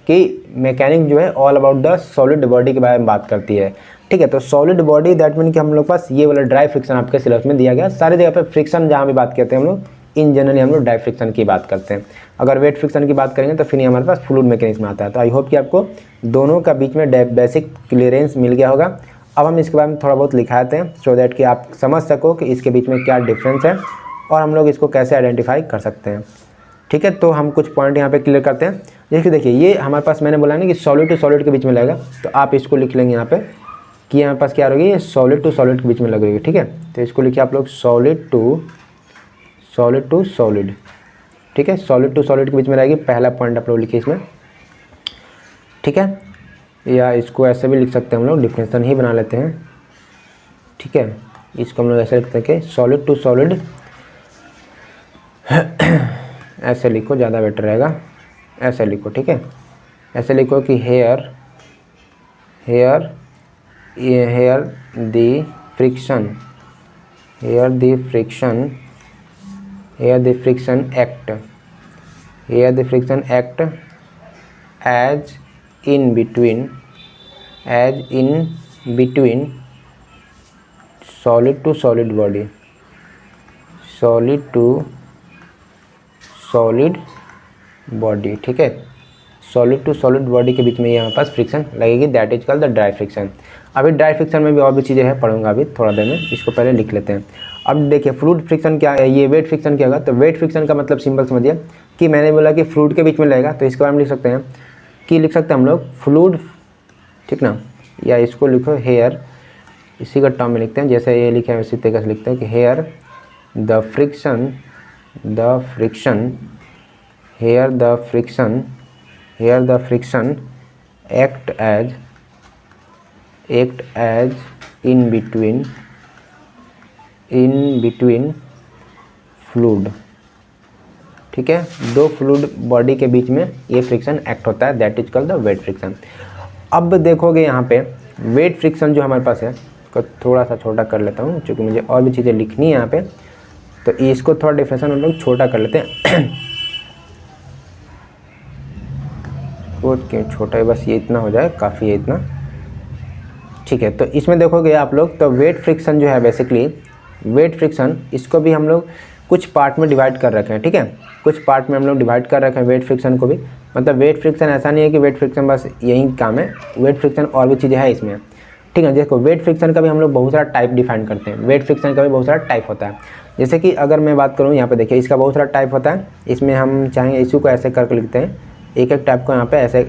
कि मैकेनिक जो है all about the solid body के बारे में बात करती है, ठीक है। तो सॉलिड बॉडी दैट मीन कि हम लोग पास ये वाला ड्राई फ्रिक्शन आपके सिलेबस में दिया गया। सारी जगह पे फ्रिक्शन जहाँ भी बात करते हैं हम लोग, इन जनरली हम लोग ड्राई फ्रिक्शन की बात करते हैं। अगर वेट फ्रिक्शन की बात करेंगे तो फिर हमारे पास फ्लूइड मैकेनिक्स में आता है। तो आई होप कि आपको दोनों का बीच में बेसिक क्लियरेंस मिल गया होगा। अब हम इसके बारे में थोड़ा बहुत लिखाते हैं सो दैट कि आप समझ सको कि इसके बीच में क्या डिफरेंस है और हम लोग इसको कैसे आइडेंटिफाई कर सकते हैं, ठीक है। तो हम कुछ पॉइंट यहाँ पे क्लियर करते हैं। जैसे देखिए ये हमारे पास मैंने बोला ना कि सॉलिड टू सॉलिड के बीच में लगेगा, तो आप इसको लिख लेंगे यहाँ पे कि हमारे पास क्या रहेगी, ये सॉलिड टू सॉलिड के बीच में लगेगी, ठीक है। तो इसको लिखिए आप लोग सॉलिड टू सॉलिड, ठीक है। सॉलिड टू सॉलिड के बीच में रहेगी, पहला पॉइंट आप लोग लिखिए इसमें, ठीक है। या इसको ऐसे भी लिख सकते हैं हम लोग, डिफिनेशन ही बना लेते हैं, ठीक है। इसको हम लोग ऐसे लिखते हैं कि सॉलिड टू सॉलिड, ऐसे लिखो ज़्यादा बेटर रहेगा, ऐसे लिखो, ठीक है। ऐसे लिखो कि here the friction act as in between solid to solid body, ठीक है। सॉलिड टू सॉलिड बॉडी के बीच में ये हमारे पास फ्रिक्शन लगेगी, that is called the dry friction. अभी ड्राई फ्रिक्शन में भी और भी चीज़ें हैं, पढ़ूंगा अभी थोड़ा देर में, इसको पहले लिख लेते हैं। अब देखिए फ्लूइड फ्रिक्शन क्या है, ये वेट फ्रिक्शन क्या होगा। तो वेट फ्रिक्शन का मतलब सिंपल समझिए कि मैंने बोला कि फ्लूइड के बीच में लगेगा, तो इसके बारे में लिख सकते हैं कि लिख सकते हैं हम लोग फ्लूइड, ठीक ना, या इसको लिखो हेयर, इसी का टर्म में लिखते हैं, जैसे ये लिखे हैं उसी तरीके से लिखते हैं कि here the friction here the friction act as in between fluid, ठीक है, दो फ्लूइड बॉडी के बीच में ये फ्रिक्शन एक्ट होता है, that is called the wet friction. अब देखोगे यहाँ पे वेट फ्रिक्शन जो हमारे पास है, को थोड़ा सा छोटा कर लेता हूँ क्योंकि मुझे और भी चीज़ें लिखनी है यहाँ पे, तो इसको थोड़ा डिफिनेशन हम लोग छोटा कर लेते हैं। क्यों छोटा है, बस ये इतना हो जाए, काफ़ी है इतना, ठीक है। तो इसमें देखोगे आप लोग, तो वेट फ्रिक्शन जो है बेसिकली वेट फ्रिक्शन, इसको भी हम लोग कुछ पार्ट में डिवाइड कर रखे हैं, ठीक है, कुछ पार्ट में हम लोग डिवाइड कर रखे हैं वेट फ्रिक्शन को भी। मतलब वेट फ्रिक्शन ऐसा नहीं है कि वेट फ्रिक्शन बस यही काम है, वेट फ्रिक्शन और भी चीज़ें हैं इसमें, ठीक है। देखो वेट फ्रिक्शन का भी हम लोग बहुत सारा टाइप डिफाइन करते हैं, वेट फ्रिक्शन का भी बहुत सारा टाइप होता है। जैसे कि अगर मैं बात करूँ यहाँ पे देखिए, इसका बहुत सारा टाइप होता है, इसमें हम चाहेंगे इशू को ऐसे करके लिखते हैं, एक एक टाइप को यहाँ पे ऐसे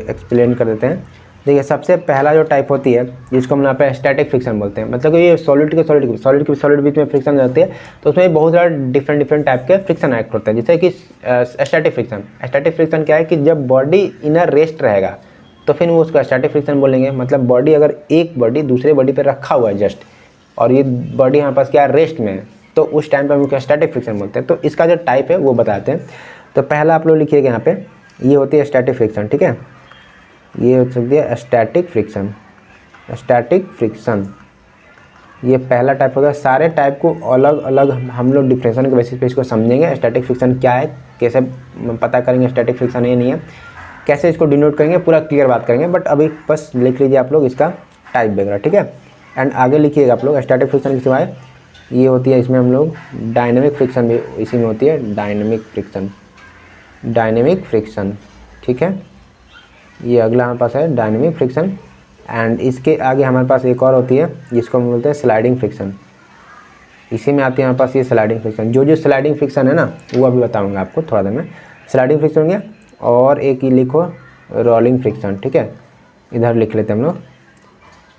एक्सप्लेन कर देते हैं। देखिए सबसे पहला जो टाइप होती है जिसको हम यहाँ पे स्टैटिक फ्रिक्शन बोलते हैं, मतलब कि ये सॉलिड के सॉलिड बीच में फ्रिक्शन रहती है, तो उसमें बहुत सारा डिफरेंट टाइप के फ्रिक्शन एक्ट होते हैं। जैसे कि स्टैटिक फ्रिक्शन क्या है कि जब बॉडी इनर रेस्ट रहेगा तो फिर वो उसको स्टैटिक फ्रिक्शन बोलेंगे। मतलब बॉडी अगर एक बॉडी दूसरे बॉडी पर रखा हुआ है जस्ट, और ये बॉडी हमारे पास क्या रेस्ट में है, तो उस टाइम पर हम स्टैटिक फ्रिक्शन बोलते हैं। तो इसका जो टाइप है वो बताते हैं। तो पहला आप लोग लिखिएगा यहाँ पे, ये होती है स्टैटिक फ्रिक्शन, ठीक है, ये हो सकती है स्टैटिक फ्रिक्शन, ये पहला टाइप होगा। सारे टाइप को अलग अलग हम लोग डिफरेंशिएशन के बेसिस पे इसको समझेंगे, स्टैटिक फ्रिक्शन क्या है, कैसे पता करेंगे स्टैटिक फ्रिक्शन ये नहीं है, कैसे इसको डिनोट करेंगे, पूरा क्लियर बात करेंगे। बट अभी बस लिख लीजिए आप लोग इसका टाइप वगैरह, ठीक है। एंड आगे लिखिएगा आप लोग स्टैटिक फ्रिक्शन के सिवाय ये होती है, इसमें हम लोग डायनेमिक फ्रिक्शन भी इसी में होती है, डायनेमिक फ्रिक्शन, ठीक है। ये अगला हमारे पास है डायनेमिक फ्रिक्शन। एंड इसके आगे हमारे पास एक और होती है जिसको हम बोलते हैं स्लाइडिंग फ्रिक्शन, इसी में आती है हमारे पास ये स्लाइडिंग फ्रिक्शन। जो स्लाइडिंग फ्रिक्शन है ना वो अभी बताऊंगा आपको थोड़ा देर में। स्लाइडिंग फ्रिक्शन हो गया, और एक ही लिखो रोलिंग फ्रिक्शन, ठीक है, इधर लिख लेते हैं हम लोग।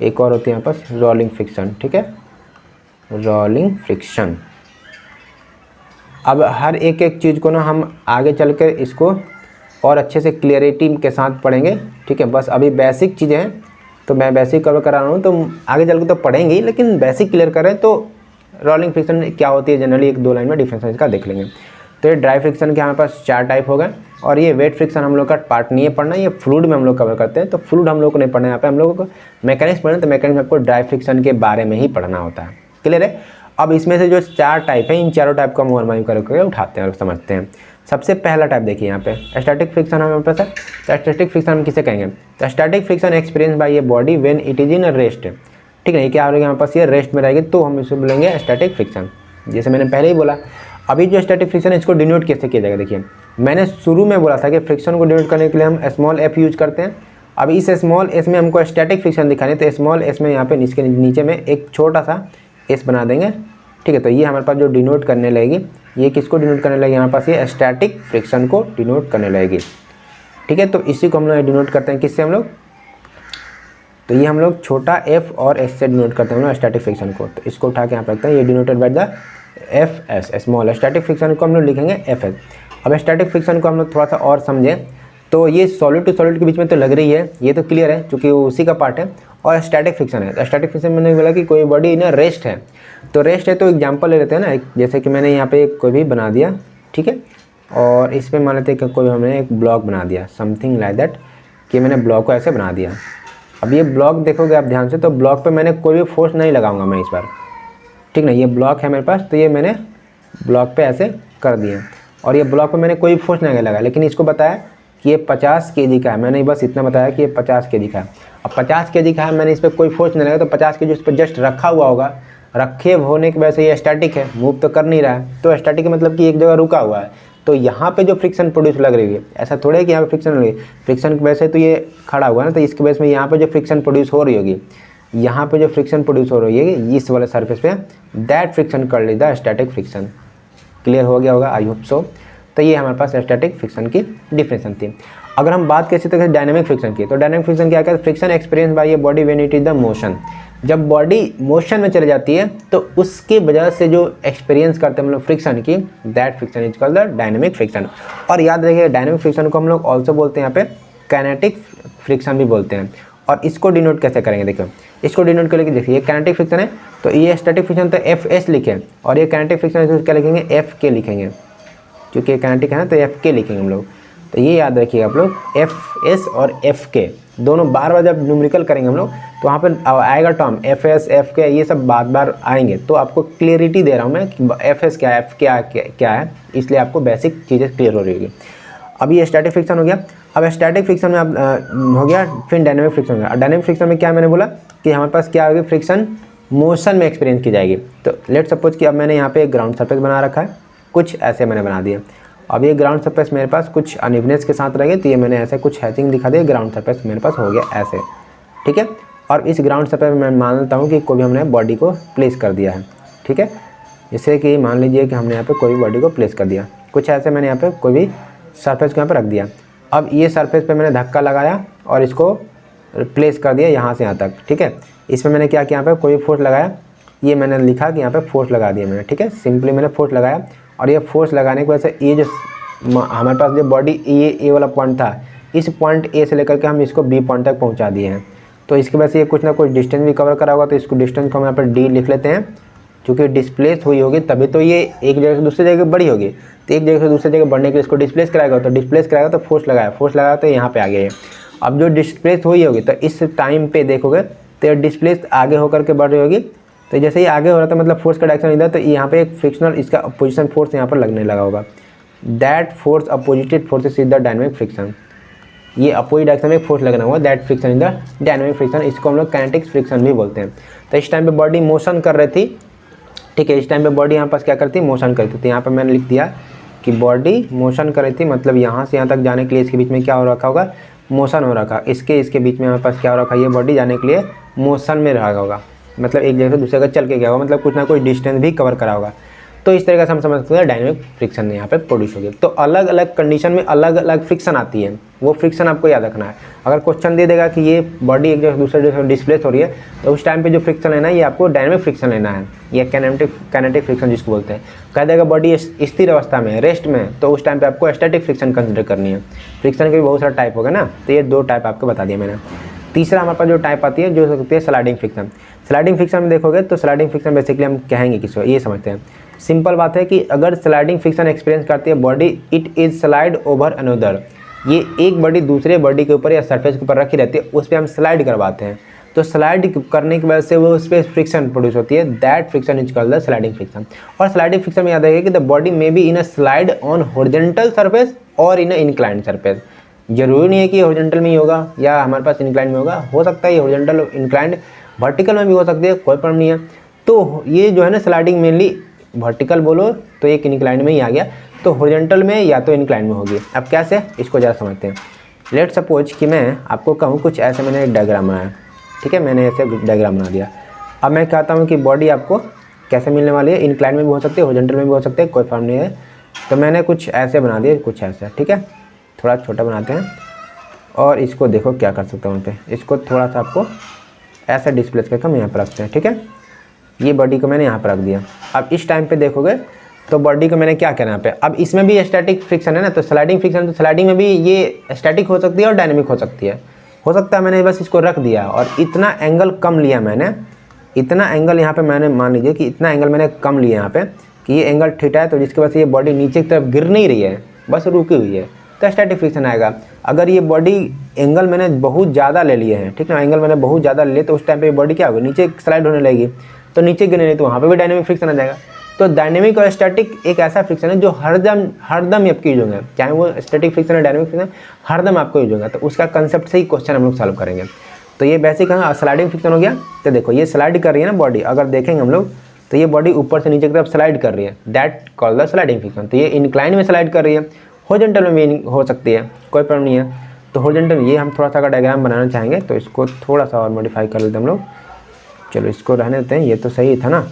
एक और होती है यहाँ पास रोलिंग फ्रिक्शन, ठीक है, रोलिंग फ्रिक्शन। अब हर एक एक चीज़ को ना हम आगे चल कर इसको और अच्छे से क्लियरिटी के साथ पढ़ेंगे, ठीक है। बस अभी बेसिक चीज़ें हैं तो मैं बेसिक कवर करा रहा हूँ, तो आगे चल के तो पढ़ेंगे ही, लेकिन बेसिक क्लियर करें तो रोलिंग फ्रिक्शन क्या होती है जनरली एक दो लाइन में डिफरेंस इसका देख लेंगे। तो ये ड्राई फ्रिक्शन के हमारे पास 4 टाइप हो गए, और ये वेट फ्रिक्शन हम लोग का पार्ट नहीं है पढ़ना, ये फ्लूइड में हम लोग कवर करते हैं। तो फ्लूइड हम लोग को नहीं पढ़ना है, यहाँ पे हम लोगों को मैकेनिक्स पढ़ना है, तो मैकेनिक्स में आपको ड्राई फ्रिक्शन के बारे में ही पढ़ना होता है, क्लियर है। अब इसमें से जो 4 टाइप है, इन चारों टाइप को हम ओवरव्यू करके उठाते हैं और समझते हैं। सबसे पहला टाइप देखिए यहाँ पे स्टैटिक फ्रिक्शन हमारे पास है। तो स्टैटिक फ्रिक्शन हम किसे कहेंगे, तो static friction experience by a body when it is in rest, ठीक है। ये क्या हो रहा है, यहाँ पास ये रेस्ट में रहेगी तो हम इसे बोलेंगे स्टैटिक फ्रिक्शन, जैसे मैंने पहले ही बोला। अभी जो स्टैटिक फ्रिक्शन है इसको डिनोट कैसे किया जाएगा, देखिए मैंने शुरू में बोला था कि फ्रिक्शन को डिनोट करने के लिए हम स्मॉल एफ यूज करते हैं। अब इस स्मॉल एस में हमको स्टैटिक फ्रिक्शन दिखाने, तो स्मॉल एस में यहाँ पे इसके नीचे में एक छोटा सा एस बना देंगे, ठीक है। तो ये हमारे पास जो डिनोट करने लगेगी, ये किसको डिनोट करने लगेगी, हमारे पास ये स्टैटिक फ्रिक्शन को डिनोट करने लगेगी, ठीक है। तो इसी को हम लोग डिनोट करते हैं किससे हम लोग, तो ये हम लोग छोटा एफ और एस से डिनोट करते हैं हम लोग स्टैटिक फ्रिक्शन को। तो इसको उठा के यहाँ पर रखते हैं, ये denoted by the F S small. Static friction को हम लोग लिखेंगे एफ एस। अब स्टैटिक फ्रिक्शन को हम लोग थोड़ा सा और समझें, तो ये सॉलिड टू सॉलिड के बीच में तो लग रही है, ये तो क्लियर है क्योंकि वो उसी का पार्ट है। और स्टैटिक फ्रिक्शन है, स्टैटिक फ्रिक्शन मैंने बोला कि कोई बॉडी ना रेस्ट है, तो रेस्ट है तो एग्जांपल ले लेते हैं ना, जैसे कि मैंने यहाँ पे कोई भी बना दिया, ठीक है, और इस पर मान लेते हैं कि कोई हमने एक ब्लॉक बना दिया, समथिंग लाइक दैट, कि मैंने ब्लॉक को ऐसे बना दिया। अब ये ब्लॉक देखोगे आप ध्यान से, तो ब्लॉक पे मैंने कोई भी फोर्स नहीं लगाऊंगा मैं इस बार, ठीक ना। ये ब्लॉक है मेरे पास, तो ये मैंने ब्लॉक पे ऐसे कर दिए, और ये ब्लॉक पे मैंने कोई फोर्स नहीं लगा, लेकिन इसको बताया कि ये 50 kg का है, मैंने बस इतना बताया कि ये 50 kg का है। अब 50 kg का है, मैंने इस पर कोई फोर्स नहीं लगा, तो 50 kg उस पर जस्ट रखा हुआ होगा, रखे होने की वजह से ये स्टैटिक है, मूव तो कर नहीं रहा है। तो स्टैटिक मतलब कि एक जगह रुका हुआ है, तो यहाँ पे जो फ्रिक्शन प्रोड्यूस लग रही है, ऐसा थोड़ा है कि यहाँ पे फ्रिक्शन लगी, फ्रिक्शन की वजह से तो ये खड़ा हुआ ना, तो इसकी वजह से यहाँ पे जो फ्रिक्शन प्रोड्यूस हो रही होगी, यहाँ पे जो फ्रिक्शन प्रोड्यूस हो रही है इस वाले सरफेस पे, दैट फ्रिक्शन कर ली द स्टैटिक फ्रिक्शन। क्लियर हो गया होगा, आई होप सो। तो ये हमारे पास स्टैटिक फ्रिक्शन की डिफिनेशन थी। अगर हम बात कैसे तरह से डायनेमिक फ्रिक्शन की, तो डायनेमिक फ्रिक्शन क्या कहते हैं, friction experience by a body when it is the motion. जब बॉडी मोशन में चली जाती है तो उसकी वजह से जो एक्सपीरियंस करते हैं हम लोग फ्रिक्शन की, that friction is called the dynamic friction. और याद रखिए डायनेमिक फ्रिक्शन को हम लोग ऑल्सो बोलते हैं यहाँ पे काइनेटिक फ्रिक्शन भी बोलते हैं। और इसको डिनोट कैसे करेंगे, देखो इसको डिनोट करके देखिए, ये काइनेटिक फ्रिक्शन है तो ये स्टैटिक फ्रिक्शन तो एफ एस लिखे, और ये काइनेटिक फ्रिक्शन है क्या लिखेंगे, एफ के लिखेंगे, क्योंकि काइनेटिक है ना तो एफ के लिखेंगे हम लोग। तो ये याद रखिए आप लोग, एफ एस और एफ के दोनों बार बार जब न्यूमेरिकल करेंगे हम लोग तो वहाँ पर आएगा टर्म एफ एस एफ के, ये सब बार बार आएंगे। तो आपको क्लियरिटी दे रहा हूँ मैं कि एफ एस क्या है, एफ क्या है, इसलिए आपको बेसिक चीज़ें क्लियर हो रही होगी। अब ये स्टैटिक फ्रिक्शन हो गया। अब स्टैटिक फ्रिक्शन में आप हो गया, फिर डायनेमिक फ्रिक्शन हो गया। डायनेमिक फ्रिक्शन में क्या मैंने बोला कि हमारे पास क्या होगी, फ्रिक्शन मोशन में एक्सपीरियंस की जाएगी। तो लेट सपोज कि अब मैंने यहाँ पे एक ग्राउंड सरफेस बना रखा है, कुछ ऐसे मैंने बना दिया। अब ये ग्राउंड सरफेस मेरे पास कुछ अनइवनेस के साथ रहेगी, तो ये मैंने ऐसे कुछ हैचिंग दिखा दिया, ग्राउंड सरफेस मेरे पास हो गया ऐसे, ठीक है। और इस ग्राउंड सरफेस में मैं मान लेता हूँ कि कोई भी हमने बॉडी को प्लेस कर दिया है, ठीक है। जैसे कि मान लीजिए कि हमने यहाँ पे कोई भी बॉडी को प्लेस कर दिया, कुछ ऐसे मैंने यहाँ पे कोई भी सरफेस को यहाँ पे रख दिया। अब ये सरफेस पे मैंने धक्का लगाया और इसको प्लेस कर दिया यहाँ से यहाँ तक, ठीक है। इसमें मैंने क्या किया, यहाँ पे कोई फोर्स लगाया, ये मैंने लिखा कि यहाँ पे फोर्स लगा दिया मैंने, ठीक है। सिंपली मैंने फोर्स लगाया और ये फोर्स लगाने की वजह से ये जो हमारे पास जो बॉडी ए वाला पॉइंट था, इस पॉइंट ए से लेकर के हम इसको बी पॉइंट तक पहुँचा दिए हैं। तो इसकी वजह से ये कुछ ना कुछ डिस्टेंस भी कवर करा होगा, तो इसको डिस्टेंस को हम यहाँ पर डी लिख लेते हैं। क्योंकि डिस्प्लेस हुई होगी तभी तो ये एक जगह से दूसरी जगह बढ़ी होगी, तो एक जगह से दूसरी जगह बढ़ने के लिए इसको डिस्प्लेस कराएगा, तो डिस्प्लेस कराएगा तो फोर्स लगाया तो यहाँ पे आ गया। अब जो डिस्प्लेस हुई होगी तो इस टाइम पे देखोगे तो डिस्प्लेस आगे होकर के बढ़ रही होगी, तो जैसे ही आगे हो रहा था मतलब फोर्स का डायरेक्शन इधर, तो यहाँ पे एक फ्रिक्शनल इसका अपोजिशन फोर्स यहाँ पर लगने लगा होगा। That force opposited forces is the dynamic friction. ये अपोजिट डायरेक्शन में फोर्स लगना हुआ, that friction is the dynamic friction. इसको हम लोग काइनेटिक फ्रिक्शन भी बोलते हैं। तो इस टाइम पे बॉडी मोशन कर रही थी, ठीक है। इस टाइम पे बॉडी यहाँ पास क्या करती है, मोशन करती थी। यहाँ पर मैंने लिख दिया कि बॉडी मोशन कर रही थी, मतलब यहाँ से यहाँ तक जाने के लिए इसके बीच में क्या हो रखा होगा, मोशन हो रखा। इसके बीच में हमारे पास क्या हो रखा है, ये बॉडी जाने के लिए मोशन में रहा होगा, मतलब एक जगह से दूसरे जगह चल के गया होगा, मतलब कुछ ना कुछ डिस्टेंस भी कवर करा होगा। तो इस तरीके से हम समझ सकते हैं डायनेमिक फ्रिक्शन यहाँ पे प्रोड्यूस होगी। तो अलग अलग कंडीशन में अलग अलग फ्रिक्शन आती है, वो फ्रिक्शन आपको याद रखना है। अगर क्वेश्चन दे देगा कि ये बॉडी एक जगह दूसरे जगह डिस्प्लेस हो रही है, तो उस टाइम पे जो फ्रिक्शन लेना है ये आपको डायनेमिक फ्रिक्शन लेना है, या काइनेटिक फ्रिक्शन जिसको बोलते हैं। कह देगा बॉडी स्थिर अवस्था में, रेस्ट में, तो उस टाइम पे आपको स्टैटिक फ्रिक्शन कंसिडर करनी है। फ्रिक्शन के भी बहुत सारा टाइप होगा ना, तो ये 2 टाइप आपको बता दिया मैंने। तीसरा हमारे पास जो टाइप आती है जो सकती है स्लाइडिंग फ्रिक्शन। स्लाइडिंग फ्रिक्शन में देखोगे तो स्लाइडिंग फ्रिक्शन बेसिकली हम कहेंगे किसको, ये समझते हैं। सिंपल बात है कि अगर स्लाइडिंग फ्रिक्शन एक्सपीरियंस करती है body, it is slide over another. ये एक बॉडी दूसरे बॉडी के ऊपर या सरफेस के ऊपर रखी रहती है, उस पर हम स्लाइड करवाते हैं। तो स्लाइड करने की वजह से वो उस पर फ्रिक्शन प्रोड्यूस होती है, that friction is called the sliding friction. और स्लाइडिंग फ्रिक्शन में याद रखिए कि the body may be in a slide on horizontal surface और इन अ इंक्लाइंड सरफेस। जरूरी नहीं है कि हॉरिजॉन्टल में ही होगा या हमारे पास इंक्लाइंड में होगा, हो सकता है ये हॉरिजॉन्टल इंक्लाइंड वर्टिकल में भी हो सकती है, कोई प्रॉब्लम नहीं है। तो ये जो है ना स्लाइडिंग मेनली वर्टिकल बोलो तो एक इंक्लाइंड में ही आ गया, तो हॉरिजॉन्टल में या तो इंक्लाइंड में होगी। अब कैसे, इसको ज़रा समझते हैं। लेट सपोज कि मैं आपको कहूँ कुछ ऐसे, मैंने एक डायग्राम बनाया, ठीक है, मैंने ऐसे डायग्राम बना दिया। अब मैं कहता हूँ कि बॉडी आपको कैसे मिलने वाली है, इंक्लाइंड में भी हो सकती है, हॉरिजॉन्टल में भी हो सकती है, कोई प्रॉब्लम नहीं है। तो मैंने कुछ ऐसे बना दिया, कुछ ऐसे, ठीक है, थोड़ा छोटा बनाते हैं। और इसको देखो क्या कर सकता हूँ पे, इसको थोड़ा सा आपको ऐसा डिस्प्लेस करके हम यहाँ पर रखते हैं, ठीक है। ये बॉडी को मैंने यहाँ पर रख दिया। अब इस टाइम पे देखोगे तो बॉडी को मैंने क्या करना यहाँ पे, अब इसमें भी स्टैटिक फ्रिक्शन है ना, तो स्लाइडिंग फ्रिक्शन, तो स्लाइडिंग में भी ये स्टैटिक हो सकती है और डायनेमिक हो सकती है। हो सकता है मैंने बस इसको रख दिया और इतना एंगल कम लिया मैंने, इतना एंगल यहाँ पे मैंने, मान लीजिए कि इतना एंगल मैंने कम लिया यहाँ पे कि ये एंगल थीटा है, तो जिसकी वजह से ये बॉडी नीचे की तरफ गिर नहीं रही है, बस रुकी हुई है, तो स्टैटिक फ्रिक्शन आएगा। अगर ये बॉडी एंगल मैंने बहुत ज़्यादा ले लिए हैं, ठीक ना, एंगल मैंने बहुत ज़्यादा ले लिए, तो उस टाइम पे बॉडी क्या होगी, नीचे स्लाइड होने लगेगी, तो नीचे गिरने लगी, तो वहाँ पे भी डायनेमिक फ्रिक्शन आ जाएगा। तो डायनेमिक और स्टैटिक एक ऐसा फ्रिक्शन है जो हरदम आपको यूज होगा, चाहे वो स्टैटिक फ्रिक्शन है डायनेमिक फ्रिक्शन, हरदम आपको यूज होगा। तो उसका कंसेप्ट से ही क्वेश्चन हम लोग सॉल्व करेंगे। तो ये बेसिक है, स्लाइडिंग फ्रिक्शन हो गया। तो देखो ये स्लाइड कर रही है ना बॉडी, अगर देखेंगे हम लोग तो ये बॉडी ऊपर से नीचे की तरफ स्लाइड कर रही है, that called the sliding friction. तो ये इंक्लाइन में स्लाइड कर रही है, हॉरिजॉन्टल में भी हो सकती है, कोई प्रॉब्लम नहीं है। तो हॉरिजॉन्टल ये हम थोड़ा सा अगर डायग्राम बनाना चाहेंगे तो इसको थोड़ा सा और मॉडिफाई कर लेते हैं हम लोग। चलो इसको रहने देते हैं, ये तो सही था ना,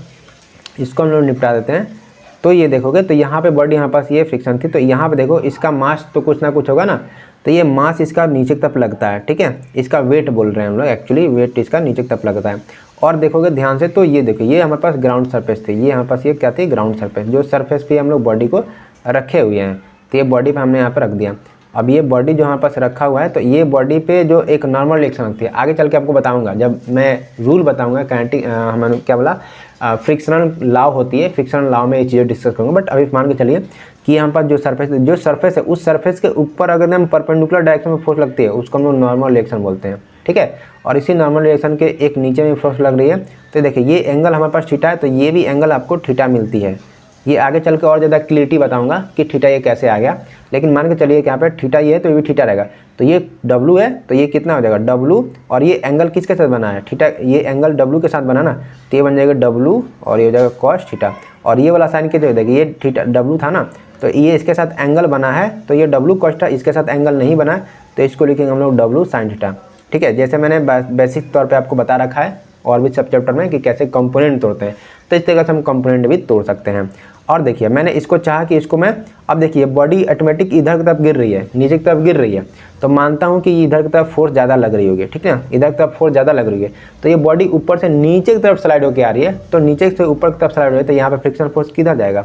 इसको हम लोग निपटा देते हैं। तो ये देखोगे तो यहाँ पे बॉडी हमारे पास ये फ्रिक्शन थी, तो यहाँ पे देखो इसका मास तो कुछ ना कुछ होगा ना, तो ये मास इसका नीचे की तरफ लगता है, ठीक है, इसका वेट बोल रहे हैं हम लोग, एक्चुअली वेट इसका नीचे की तरफ लगता है। और देखोगे ध्यान से तो ये देखो ये हमारे पास ग्राउंड सरफेस थी, ये हमारे पास ये क्या थी, ग्राउंड सरफेस, जो सरफेस पे हम लोग बॉडी को रखे हुए हैं। तो ये बॉडी पे हमने यहाँ पे रख दिया। अब ये बॉडी जो हमारे पास रखा हुआ है, तो ये बॉडी पे जो एक नॉर्मल रिएक्शन होती है, आगे चल के आपको बताऊंगा जब मैं रूल बताऊंगा काइनेटिक, हमने क्या बोला, फ्रिक्शनल लॉ होती है, फ्रिक्शनल लॉ में ये चीज़ें डिस्कस करूँगा। बट अभी मान के चलिए कि यहाँ पर जो सरफेस है, उस सरफेस के ऊपर अगर हम परपेंडिकुलर डायरेक्शन में फोर्स लगती है, उसको हम लोग नॉर्मल रिएक्शन बोलते हैं, ठीक है। और इसी नॉर्मल रिएक्शन के एक नीचे में फोर्स लग रही है, तो देखिए ये एंगल हमारे पास थीटा है, तो ये भी एंगल आपको थीटा मिलती है। ये आगे चल के और ज़्यादा क्लियरिटी बताऊंगा कि थीटा ये कैसे आ गया, लेकिन मान के चलिए कि यहाँ पे थीटा ये है तो ये भी थीटा रहेगा, तो ये डब्लू है, तो ये कितना हो जाएगा डब्लू, और ये एंगल किसके साथ बना है, थीटा, ये एंगल डब्लू के साथ बना ना, तो ये बन जाएगा डब्लू और ये हो जाएगा कॉस थीटा। और ये वाला साइन के जो देखिए ये थीटा डब्लू था ना, तो ये इसके साथ एंगल बना है, तो ये डब्लू कॉस थीटा, इसके साथ एंगल नहीं बना है, तो इसको लिखेंगे हम लोग डब्लू साइन थीटा, ठीक है। जैसे मैंने बेसिक तौर पर आपको बता रखा है और भी सब चैप्टर में कि कैसे कंपोनेंट तोड़ते हैं, तो इस तरह से हम कंपोनेंट भी तोड़ सकते हैं। और देखिए मैंने इसको चाहा कि इसको मैं, अब देखिए बॉडी ऑटोमेटिक इधर की तरफ गिर रही है, नीचे की तरफ गिर रही है, तो मानता हूँ कि इधर की तरफ फोर्स ज़्यादा लग रही होगी, ठीक है ना, इधर की तरफ फोर्स ज़्यादा लग रही है, तो ये बॉडी ऊपर से नीचे की तरफ स्लाइड होकर आ रही है, तो नीचे से ऊपर की तरफ स्लाइड हो रही है, तो यहाँ पर फ्रिक्शनल फोर्स किधर जाएगा,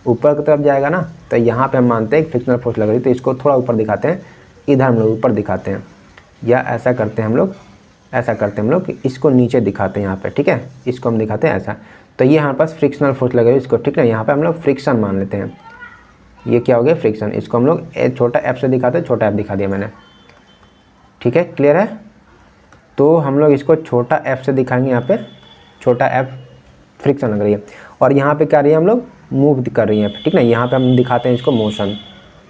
ऊपर की तरफ जाएगा ना। तो यहाँ पर हम मानते हैं फ्रिक्शनल फोर्स लग रही है, तो इसको थोड़ा ऊपर दिखाते हैं, इधर हम लोग ऊपर दिखाते हैं, या ऐसा करते हैं हम लोग, ऐसा करते हैं हम लोग कि इसको नीचे दिखाते हैं यहाँ पे, ठीक है, इसको हम दिखाते हैं ऐसा। तो ये यहाँ पास फ्रिक्शनल फोर्स लगे इसको, ठीक है, यहाँ पे हम लोग फ्रिक्शन मान लेते हैं, ये क्या हो गया फ्रिक्शन, इसको हम लोग छोटा एफ से दिखाते हैं, छोटा एफ दिखा दिया मैंने, ठीक है, क्लियर है। तो हम लोग इसको छोटा एफ से दिखाएंगे, यहाँ पे छोटा एफ फ्रिक्शन लग रही है, और यहाँ पे क्या रही है हम लोग मूव कर रही है, ठीक है, यहाँ पे हम दिखाते हैं इसको मोशन,